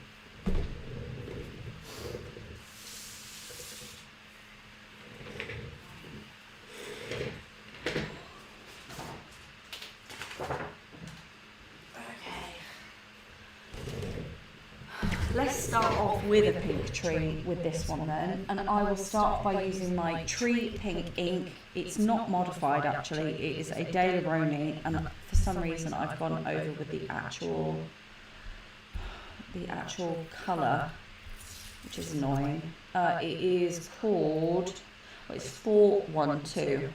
A: Let's start off with a pink tree with this one then, and I will start by using my Tree Pink ink. It's not modified actually, it is a Daler Rowney, and for some reason I've gone over with the actual colour, which is annoying. It is called, well, it's 412.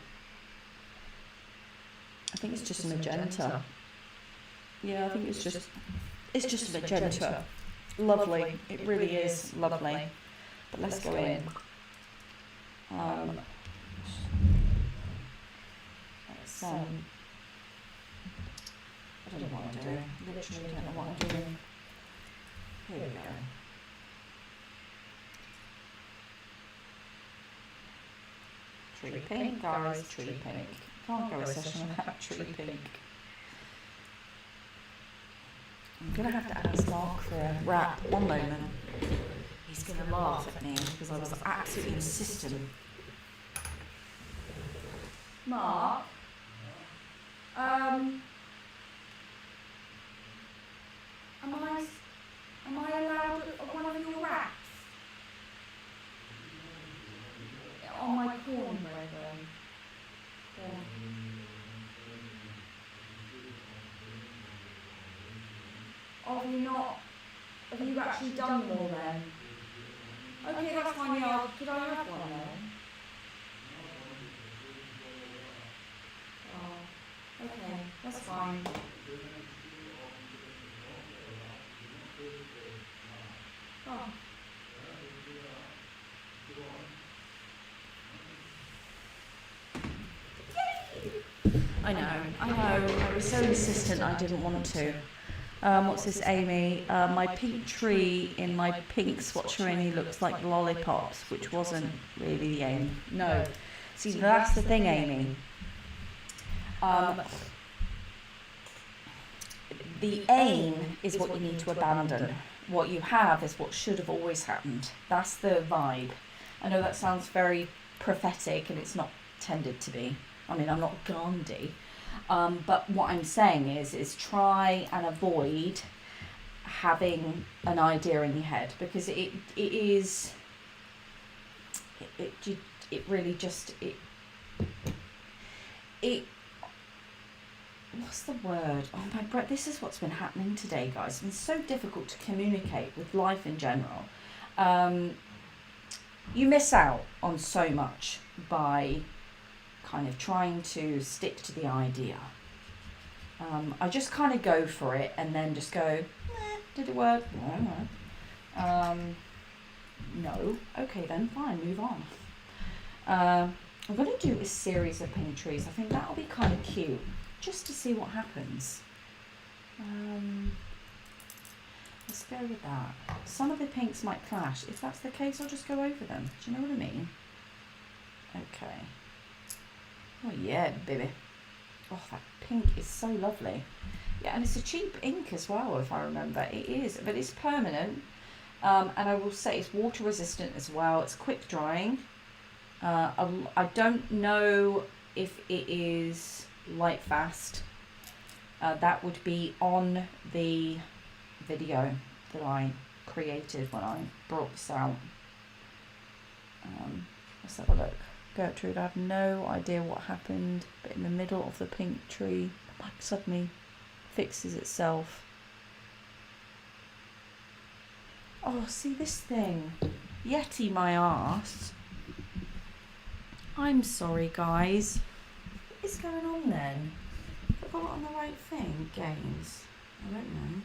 A: I think it's just a magenta. Yeah, I think it's just a magenta. Lovely, it really is lovely. But let's go in. Let's, I don't know what I'm doing. Literally don't know what I'm doing. Here we go. Tree pink, guys, tree pink. Can't go a session without tree pink. I'm going to have to ask Mark for a wrap. One moment. He's going to laugh at me because I was absolutely insistent. Mark? Am I allowed one of your wraps? On my cornbread then? Yeah. Have you actually done them all then? Okay, that's fine, yeah. Could I have one then? Oh, okay, that's fine. Oh. I know. I was so insistent I didn't want to. What's this, Amy? My pink tree in my pink swatcherini looks like lollipops, which wasn't really the aim. No. See, that's the thing, Amy. The aim is what you need to abandon. What you have is what should have always happened. That's the vibe. I know that sounds very prophetic, and it's not tended to be. I mean, I'm not Gandhi. But what I'm saying is try and avoid having an idea in your head, because it really just what's the word? Oh my breath! This is what's been happening today, guys. It's been so difficult to communicate with life in general. You miss out on so much by kind of trying to stick to the idea. I just kind of go for it and then just go, did it work? No. No. Okay then, fine, move on. I'm going to do a series of pink trees. I think that'll be kind of cute, just to see what happens. Let's go with that. Some of the pinks might clash. If that's the case, I'll just go over them. Do you know what I mean? Okay. Oh yeah, baby. Oh, that pink is so lovely. Yeah, and it's a cheap ink as well, if I remember. It is, but it's permanent. And I will say it's water resistant as well. It's quick drying. I don't know if it is light fast. That would be on the video that I created when I brought this out. Let's have a look. Gertrude, I have no idea what happened, but in the middle of the pink tree, the mic suddenly fixes itself. Oh, see this thing? Yeti my arse. I'm sorry, guys. What is going on then? Have I got it on the right thing? Games? I don't know.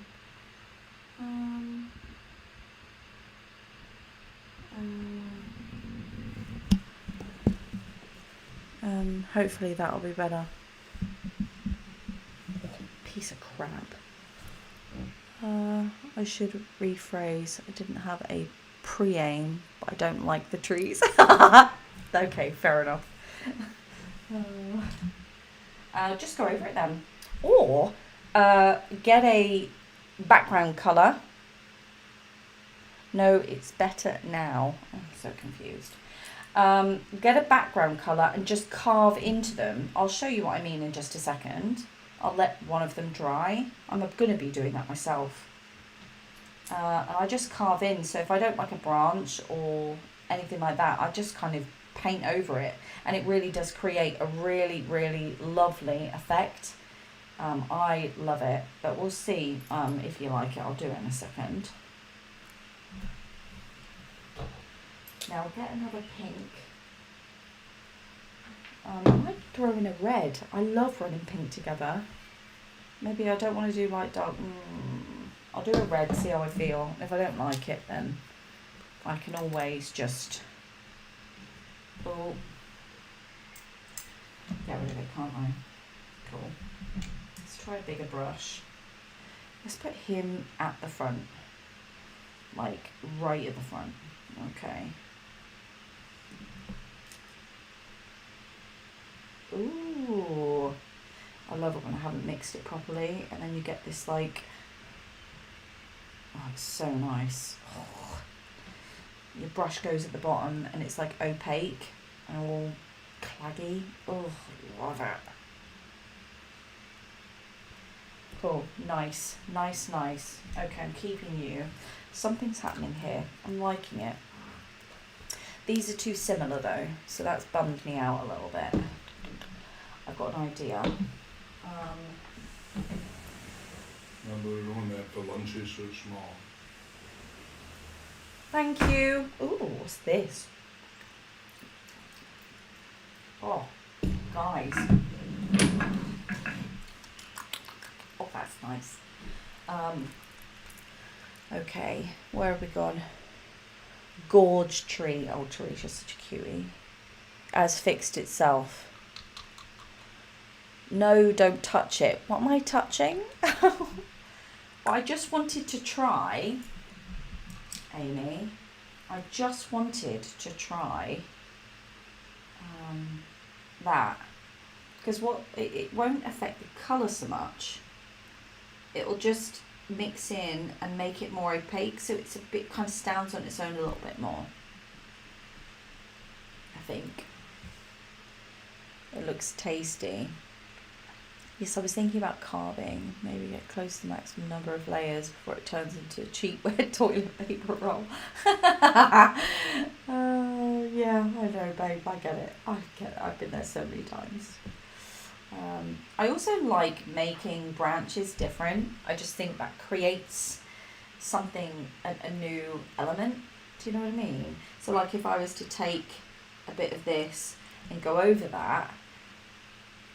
A: Hopefully that'll be better. Piece of crap. I should rephrase. I didn't have a pre-aim, but I don't like the trees. Okay, fair enough. Just go over it then. Or get a background colour. No, it's better now. I'm so confused. Get a background colour and just carve into them. I'll show you what I mean in just a second. I'll let one of them dry. I'm going to be doing that myself. And I just carve in. So if I don't like a branch or anything like that, I just kind of paint over it. And it really does create a really, really lovely effect. I love it. But we'll see if you like it. I'll do it in a second. Now I'll get another pink. I might throw in a red. I love red and pink together. Maybe I don't want to do like dark. I'll do a red, see how I feel. If I don't like it, then I can always just get rid of it, can't I? Cool. Let's try a bigger brush. Let's put him at the front. Like right at the front. Okay. Ooh, I love it when I haven't mixed it properly and then you get this like, oh, it's so nice. Oh. Your brush goes at the bottom and it's like opaque and all claggy. Oh, love it. Cool, nice, nice, nice. Okay, I'm keeping you. Something's happening here. I'm liking it. These are too similar though, so that's bummed me out a little bit. I've got an idea.
B: Remember we were on there for lunches, so it's small.
A: Thank you. Ooh, what's this? Oh, guys. Oh, that's nice. Okay, where have we gone? Gorge tree. Oh, Teresa's such a cutie. Has fixed itself. No, don't touch it. What am I touching? I just wanted to try, Amy. I just wanted to try that. Because it won't affect the colour so much. It'll just mix in and make it more opaque, so it's a bit kind of stands on its own a little bit more. I think. It looks tasty. Yes, I was thinking about carving. Maybe get close to the maximum number of layers before it turns into a cheap wet toilet paper roll. Yeah, I know, babe. I get it. I've been there so many times. I also like making branches different. I just think that creates something, a new element. Do you know what I mean? So like if I was to take a bit of this and go over that,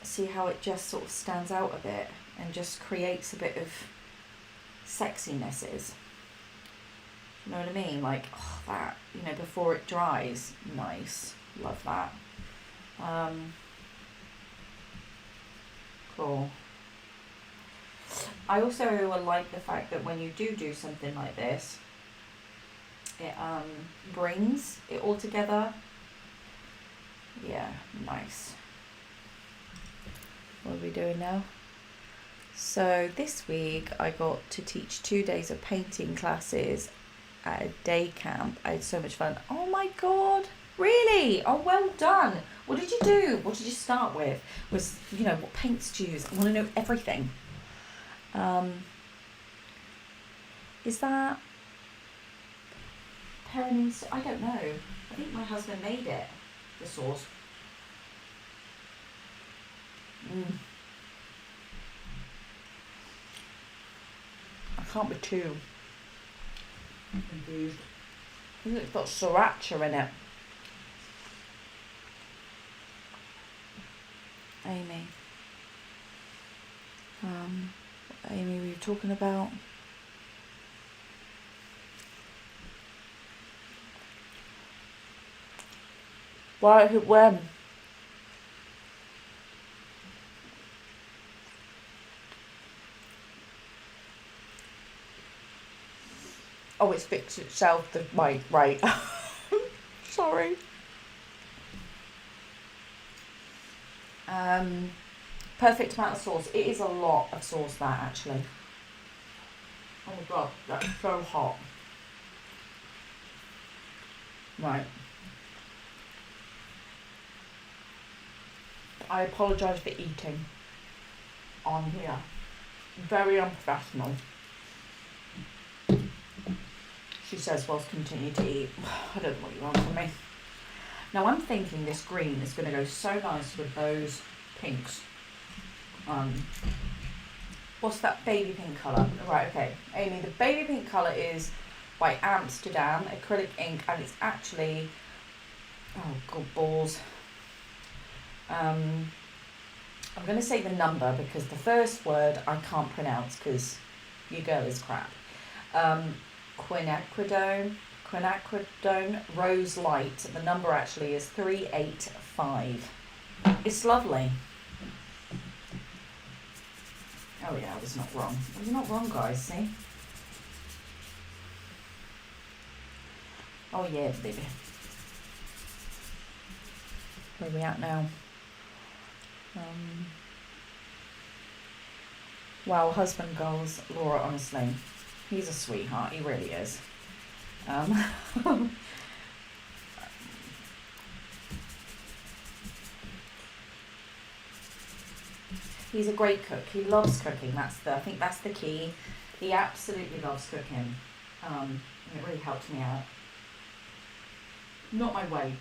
A: see how it just sort of stands out a bit and just creates a bit of sexinesses. You know what I mean? Like, oh, that, you know, before it dries. Nice. Love that. Cool. I also like the fact that when you do something like this, it brings it all together. Yeah, nice. What are we doing now? So this week I got to teach 2 days of painting classes at a day camp. I had so much fun. Oh my god, really? Oh, well done. What did you do? What did you start with? Was, you know, what paints do you use? I want to know everything. Is that Peronese? I don't know. I think my husband made it, the sauce. I can't be too confused. I think it's got sriracha in it. Amy. Amy, were you talking about? Why? When? Oh, it's fixed itself. Right. Sorry. Perfect amount of sauce. It is a lot of sauce, that, actually. Oh my god, that's so hot. Right. I apologise for eating on here. Very unprofessional. She says whilst continuing to eat. I don't know what you want from me. Now I'm thinking this green is going to go so nice with those pinks. What's that baby pink colour? Right, okay. Amy, the baby pink colour is by Amsterdam acrylic ink, and it's actually, oh god balls. I'm going to say the number because the first word I can't pronounce because your girl is crap. Quinacridone Rose Light. The number actually is 385. It's lovely. Oh yeah, I was not wrong. I was not wrong, guys, see? Oh yeah, baby. Where are we at now? Wow, husband goals. Laura, honestly, he's a sweetheart. He really is. He's a great cook. He loves cooking. I think that's the key. He absolutely loves cooking. And it really helps me out. Not my weight.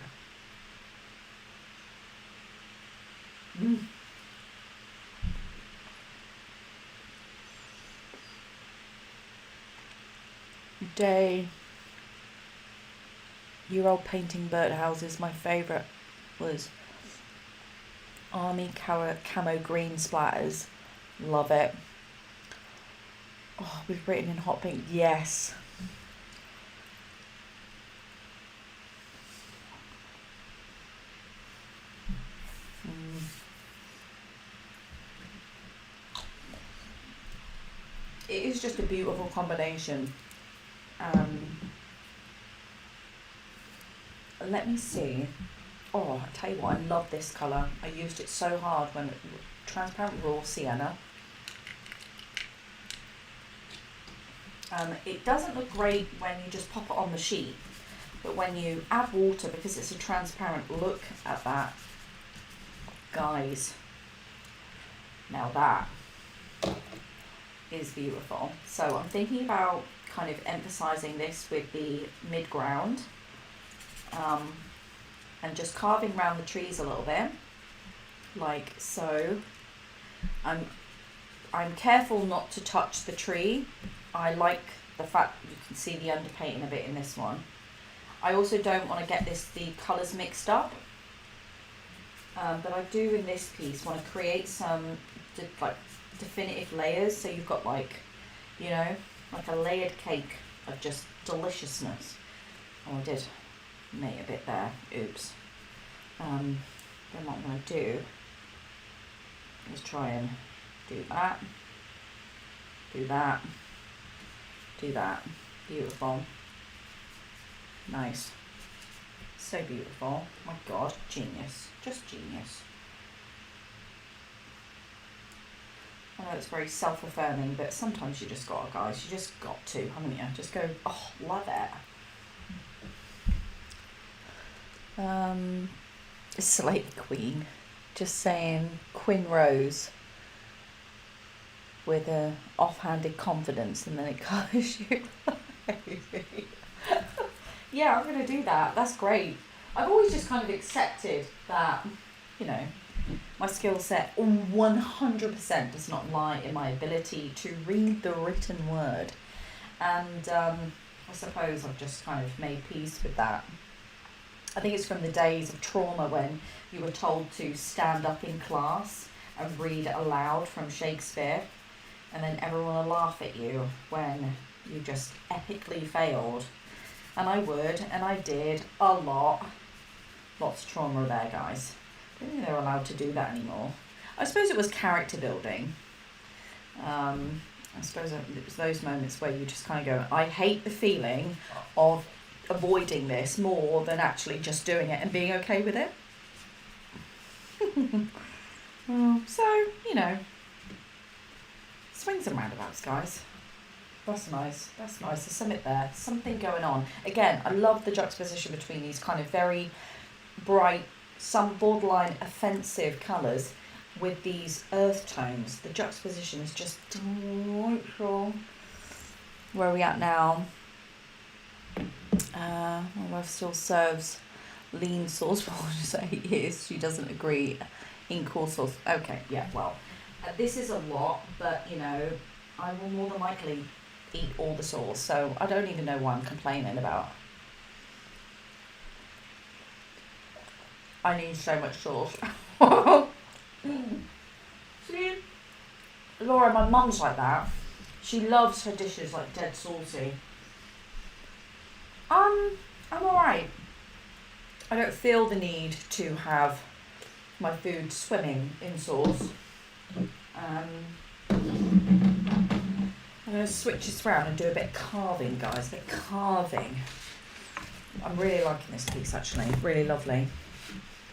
A: Year-old painting birdhouses. My favourite was Army Camo Green splatters. Love it. Oh, we've written in hot pink. Yes. It is just a beautiful combination. Let me see. Oh, I tell you what, I love this colour. I used it so hard when transparent raw sienna. It doesn't look great when you just pop it on the sheet, but when you add water, because it's a transparent, look at that, guys. Now that is beautiful. So I'm thinking about kind of emphasising this with the mid-ground. And just carving around the trees a little bit, like so. I'm careful not to touch the tree. I like the fact you can see the underpainting of it in this one. I also don't want to get the colours mixed up, but I do in this piece want to create some definitive layers, so you've got like a layered cake of just deliciousness. Oh, I did make a bit there. Oops. Then what I'm going to do is try and do that. Do that. Do that. Beautiful. Nice. So beautiful. My God, genius. Just genius. I know it's very self-affirming, but sometimes you just got to, guys. You just got to, haven't you? Just go, oh, love it. Slate Queen. Just saying Quinn Rose with a offhanded confidence, and then it covers you. Yeah, I'm going to do that. That's great. I've always just kind of accepted that, you know, my skill set 100% does not lie in my ability to read the written word. And I suppose I've just kind of made peace with that. I think it's from the days of trauma when you were told to stand up in class and read aloud from Shakespeare, and then everyone will laugh at you when you just epically failed. And I would, and I did, a lot. Lots of trauma there, guys. I don't think they're allowed to do that anymore. I suppose it was character building. I suppose it was those moments where you just kind of go, I hate the feeling of avoiding this more than actually just doing it and being okay with it. So, you know, swings and roundabouts, guys. That's nice. That's nice. There's something there. Something going on. Again, I love the juxtaposition between these kind of very bright, some borderline offensive colours with these earth tones. The juxtaposition is just delightful. Where are we at now? My wife still serves lean sauce for 8 years. She doesn't agree. In course sauce. Okay, yeah, well, this is a lot, but, you know, I will more than likely eat all the sauce, so I don't even know what I'm complaining about. I need so much sauce. See, Laura, my mum's like that. She loves her dishes like dead saucy. I'm alright. I don't feel the need to have my food swimming in sauce. I'm going to switch this around and do a bit of carving, guys. A bit of carving. I'm really liking this piece, actually. Really lovely.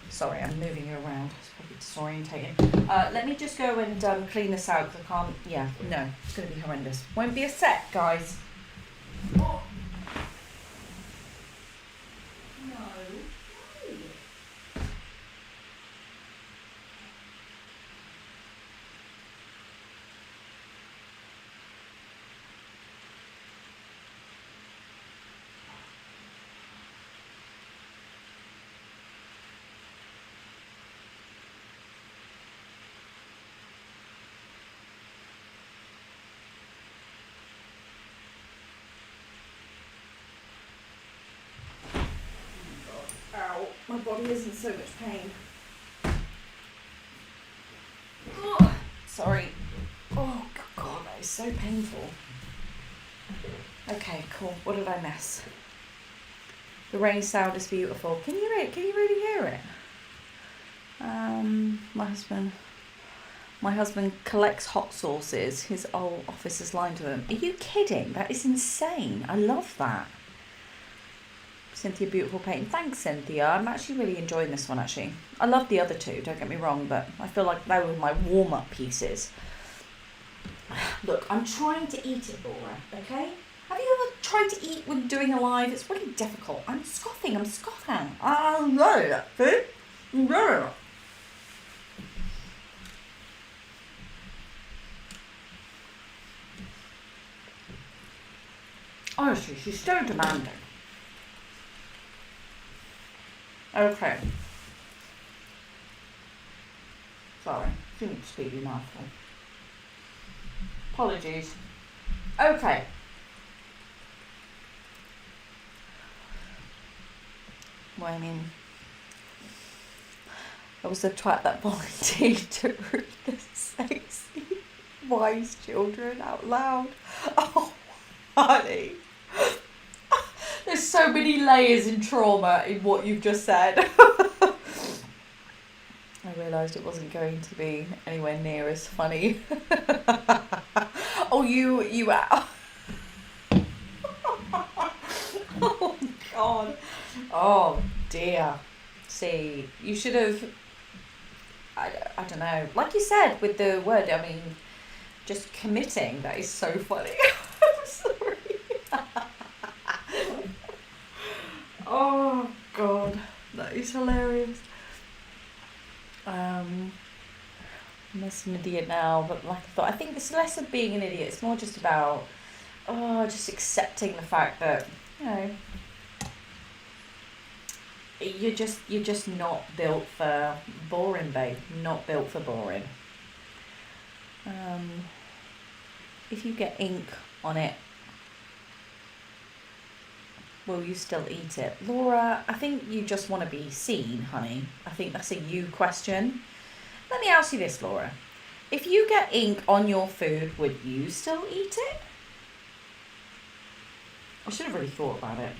A: Sorry, I'm moving you around. It's probably disorientating. Let me just go and clean this out, because I can't... Yeah, no, it's going to be horrendous. Won't be a sec, guys. Oh. Ow, my body is in so much pain. Oh, sorry. Oh, God, that is so painful. Okay, cool. What did I miss? The rain sound is beautiful. Can you really hear it? My husband collects hot sauces. His old office is lined with them. Are you kidding? That is insane. I love that. Cynthia, beautiful painting. Thanks, Cynthia. I'm actually really enjoying this one, actually. I love the other two, don't get me wrong, but I feel like they were my warm-up pieces. Look, I'm trying to eat it, Laura, okay? Have you ever tried to eat when doing a live? It's really difficult. I'm scoffing. I know that food. No. Honestly, she's so demanding. Okay. Sorry, didn't speak your mouthful. Apologies. Okay. Well, I mean, I was the twat that volunteered to read the sexy wise children out loud. Oh, honey. There's so many layers in trauma in what you've just said. I realised it wasn't going to be anywhere near as funny. Oh, you are. Oh, God. Oh, dear. See, you should have, I don't know. Like you said with the word, I mean, just committing, that is so funny. I'm sorry. Oh, God. That is hilarious. I'm just an idiot now, but like I thought, I think it's less of being an idiot. It's more just about, just accepting the fact that, you know, you're just not built for boring, babe. Not built for boring. If you get ink on it, will you still eat it? Laura, I think you just want to be seen, honey. I think that's a you question. Let me ask you this, Laura. If you get ink on your food, would you still eat it? I should have really thought about it.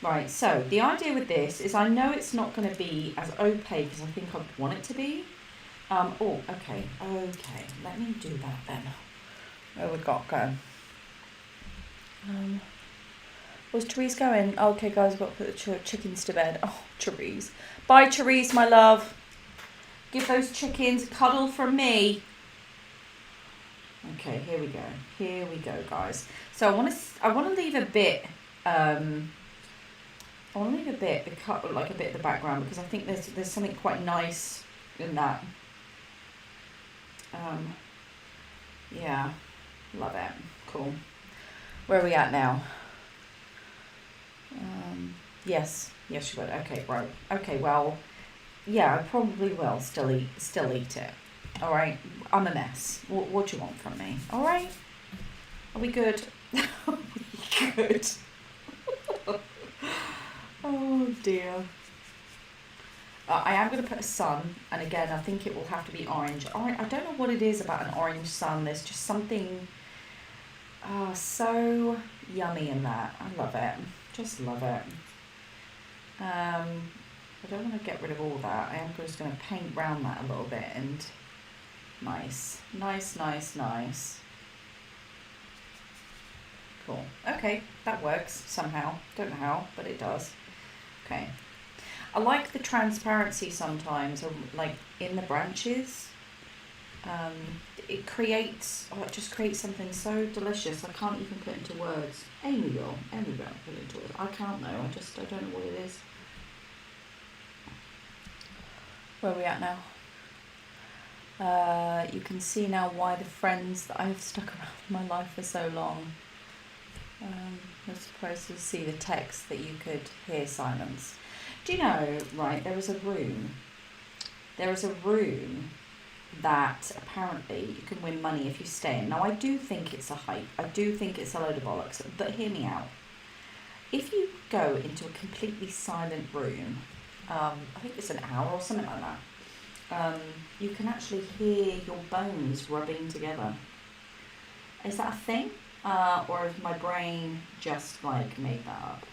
A: Right, so the idea with this is I know it's not going to be as opaque as I think I would want it to be. Okay, let me do that then. Where we got go? Where's Therese going? Okay, guys, I've got to put the chickens to bed. Oh, Therese. Bye, Therese, my love. Give those chickens a cuddle from me. Okay, here we go. Here we go, guys. So I want to leave a bit. I want to leave a bit, like a bit of the background, because I think there's something quite nice in that. Yeah, love it. Cool. Where are we at now? Yes, you would. Okay, right. Okay, well, yeah, I probably will still eat it. All right, I'm a mess. What do you want from me? All right, are we good? Are we good? Oh dear. I am going to put a sun, and again, I think it will have to be orange. I don't know what it is about an orange sun. There's just something so yummy in that. I love it. Just love it. I don't want to get rid of all that. I am just going to paint around that a little bit, and nice. Cool. Okay, that works somehow. Don't know how, but it does. Okay. I like the transparency sometimes, like in the branches. It just creates something so delicious. I can't even put into words. Amy will put it into words. I can't know. I don't know what it is. Where are we at now? You can see now why the friends that I've stuck around in my life for so long. I was surprised to see the text that you could hear silence. Do you know, right, there is a room that apparently you can win money if you stay in. Now, I do think it's a hype. I do think it's a load of bollocks, but hear me out. If you go into a completely silent room, I think it's an hour or something like that, you can actually hear your bones rubbing together. Is that a thing? Or has my brain just like made that up?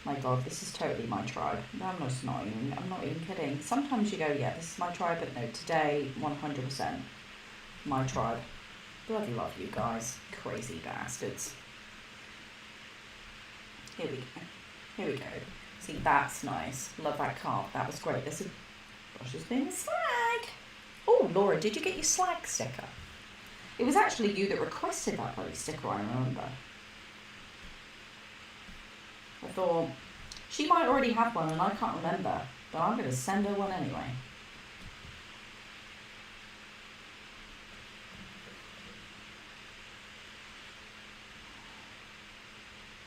A: My God, this is totally my tribe. I'm not even kidding. Sometimes you go, yeah, this is my tribe, but no, today, 100% my tribe. Bloody love you guys, crazy bastards. Here we go. See, that's nice. Love that card. That was great. There's Josh being a slag. Oh, Laura, did you get your slag sticker? It was actually you that requested that bloody sticker, I remember. I thought, she might already have one and I can't remember, but I'm going to send her one anyway.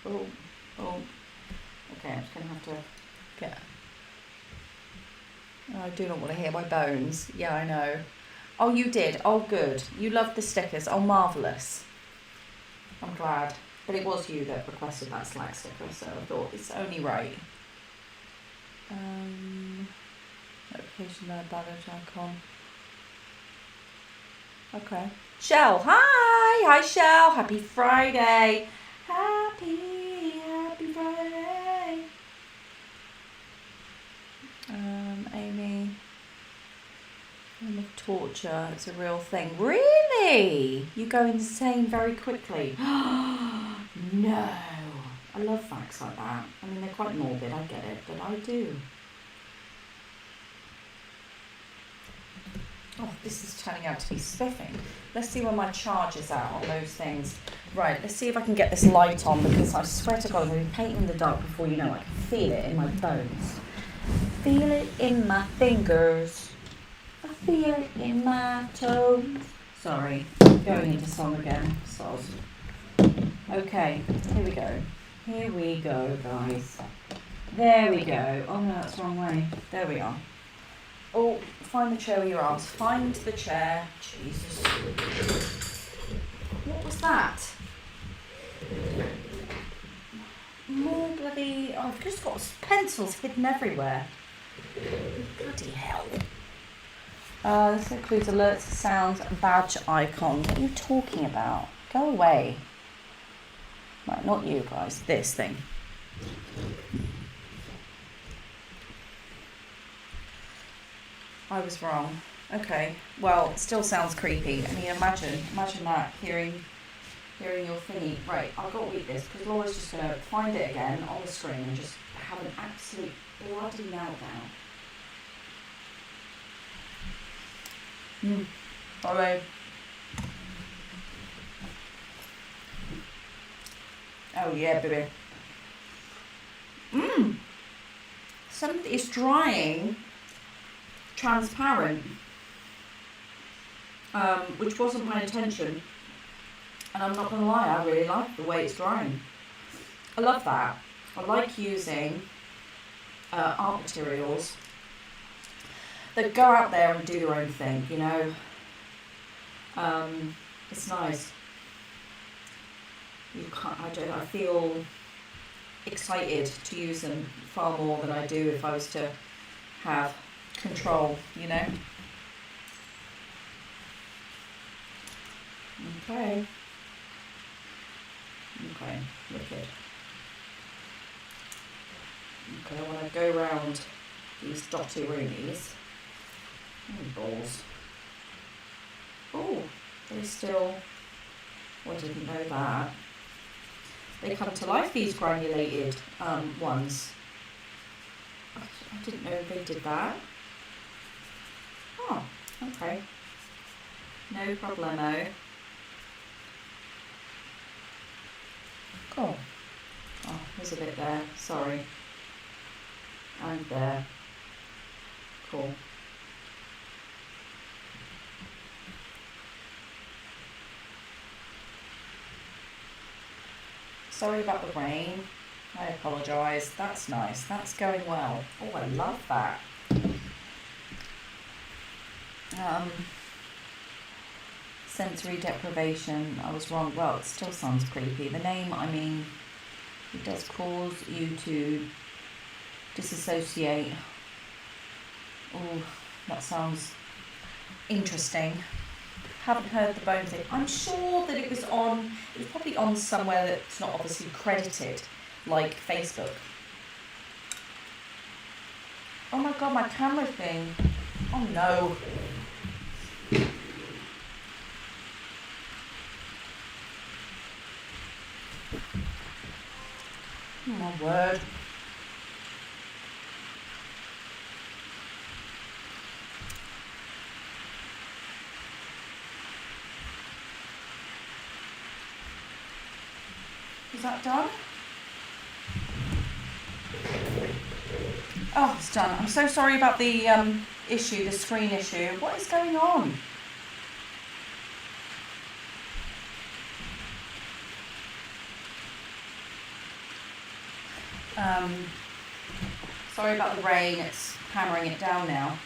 A: Oh. Okay, I'm just going to have to get... Oh, I do not want to hear my bones. Yeah, I know. Oh, you did. Oh, good. You loved the stickers. Oh, marvellous. I'm glad. But it was you that requested that slag sticker, so I thought it's only right. Notification badge icon. Okay. Shell, hi! Hi, Shell. Happy Friday. Happy Friday. torture. It's a real thing. Really? You go insane very quickly. No. I love facts like that. I mean, they're quite morbid, I get it, but I do. Oh, this is turning out to be spiffing. Let's see where my charge is at on those things. Right, let's see if I can get this light on, because I swear to God, I'm going to be painting in the dark before you know I can feel it in my bones. Feel it in my fingers. I feel it in my toes. Sorry, going into song again. Soz. Okay, here we go. Here we go, guys. There we go. Oh no, that's the wrong way. There we are. Oh, find the chair with your arms. Find the chair. Jesus. What was that? More bloody... Oh, I've just got pencils hidden everywhere. Bloody hell. This includes alerts, sounds, badge icon. What are you talking about? Go away. Right, not you guys. This thing. I was wrong. Okay. Well, it still sounds creepy. I mean, imagine that, hearing your thingy. Right, I've got to eat this, because Laura's just going to find it again on the screen and just have an absolute bloody meltdown. Sorry. Oh yeah, baby. Something is drying transparent, which wasn't my intention, and I'm not gonna lie, I really like the way it's drying. I love that. I like using art materials that go out there and do their own thing, you know. It's nice. I feel excited to use them far more than I do if I was to have control, you know. Okay, wicked. Okay, I want to go around these dotty roonies. Balls. Oh, they still... Oh, I didn't know that. They come to life, these granulated ones. I didn't know they did that. Oh, okay. No problemo. Cool. Oh, there's a bit there. Sorry. And there. Cool. Sorry about the rain. I apologise. That's nice. That's going well. Oh, I love that. Sensory deprivation. I was wrong. Well, it still sounds creepy. The name, I mean, it does cause you to disassociate. Oh, that sounds interesting. Haven't heard the bone thing. I'm sure that it was probably on somewhere that's not obviously credited, like Facebook. Oh my God, my camera thing. Oh no. Oh my word. Is that done? Oh, it's done. I'm so sorry about the issue, the screen issue. What is going on? Sorry about the rain. It's hammering it down now.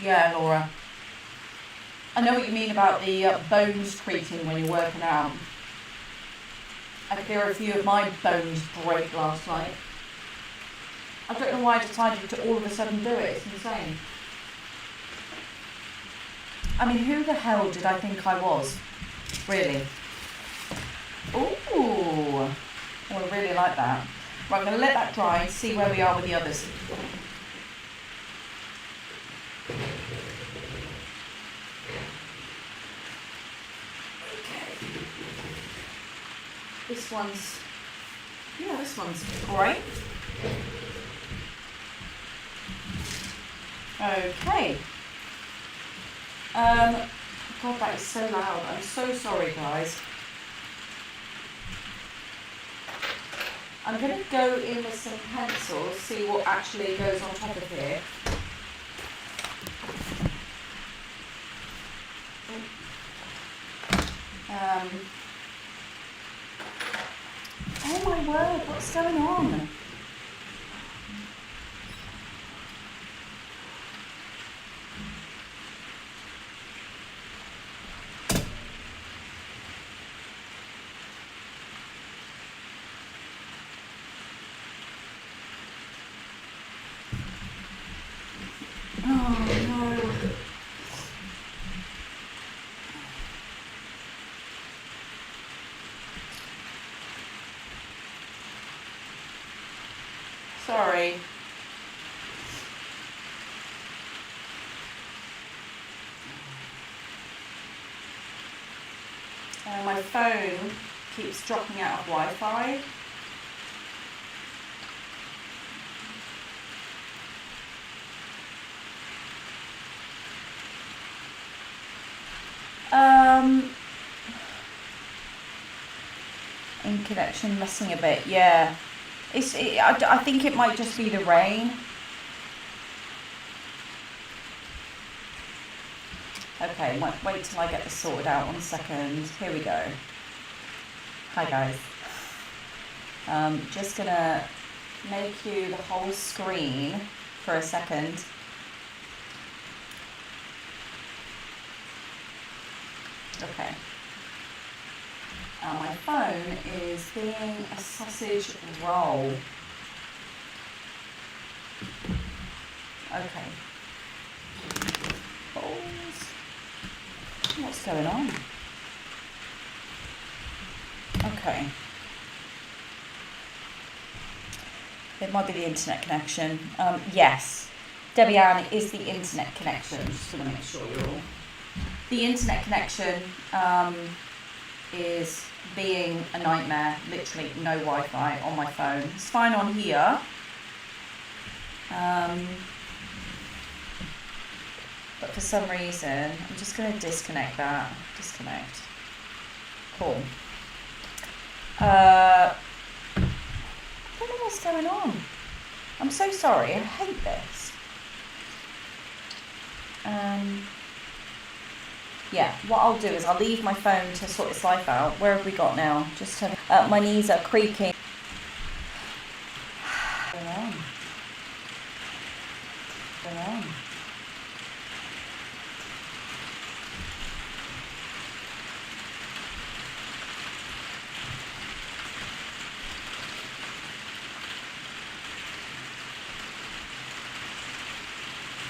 A: Yeah, Laura. I know what you mean about the bones creaking when you're working out. I could hear a few of my bones break last night. I don't know why I decided to all of a sudden do it. It's insane. I mean, who the hell did I think I was? Really? Ooh. Oh, I really like that. Right, I'm going to let that dry and see where we are with the others. Okay. This one's great. Okay. God, that is so loud. I'm so sorry, guys. I'm going to go in with some pencils, see what actually goes on top of here. Oh my word, what's going on? Oh no. Sorry. My phone keeps dropping out of Wi-Fi. In connection messing a bit, yeah. I think it might just be the rain. Okay, wait till I get this sorted out. 1 second. Here we go. Hi guys. Just gonna make you the whole screen for a second. Okay. My phone is being a sausage roll. Okay. Balls. What's going on? Okay. It might be the internet connection. Yes. Debbie Ann is the internet connection. Just going to make sure you're all... The internet connection is being a nightmare. Literally no Wi-Fi on my phone. It's fine on here. But for some reason, I'm just going to disconnect that. Disconnect. Cool. I don't know what's going on. I'm so sorry. I hate this. Yeah, what I'll do is I'll leave my phone to sort its life out. Where have we got now? Just to, my knees are creaking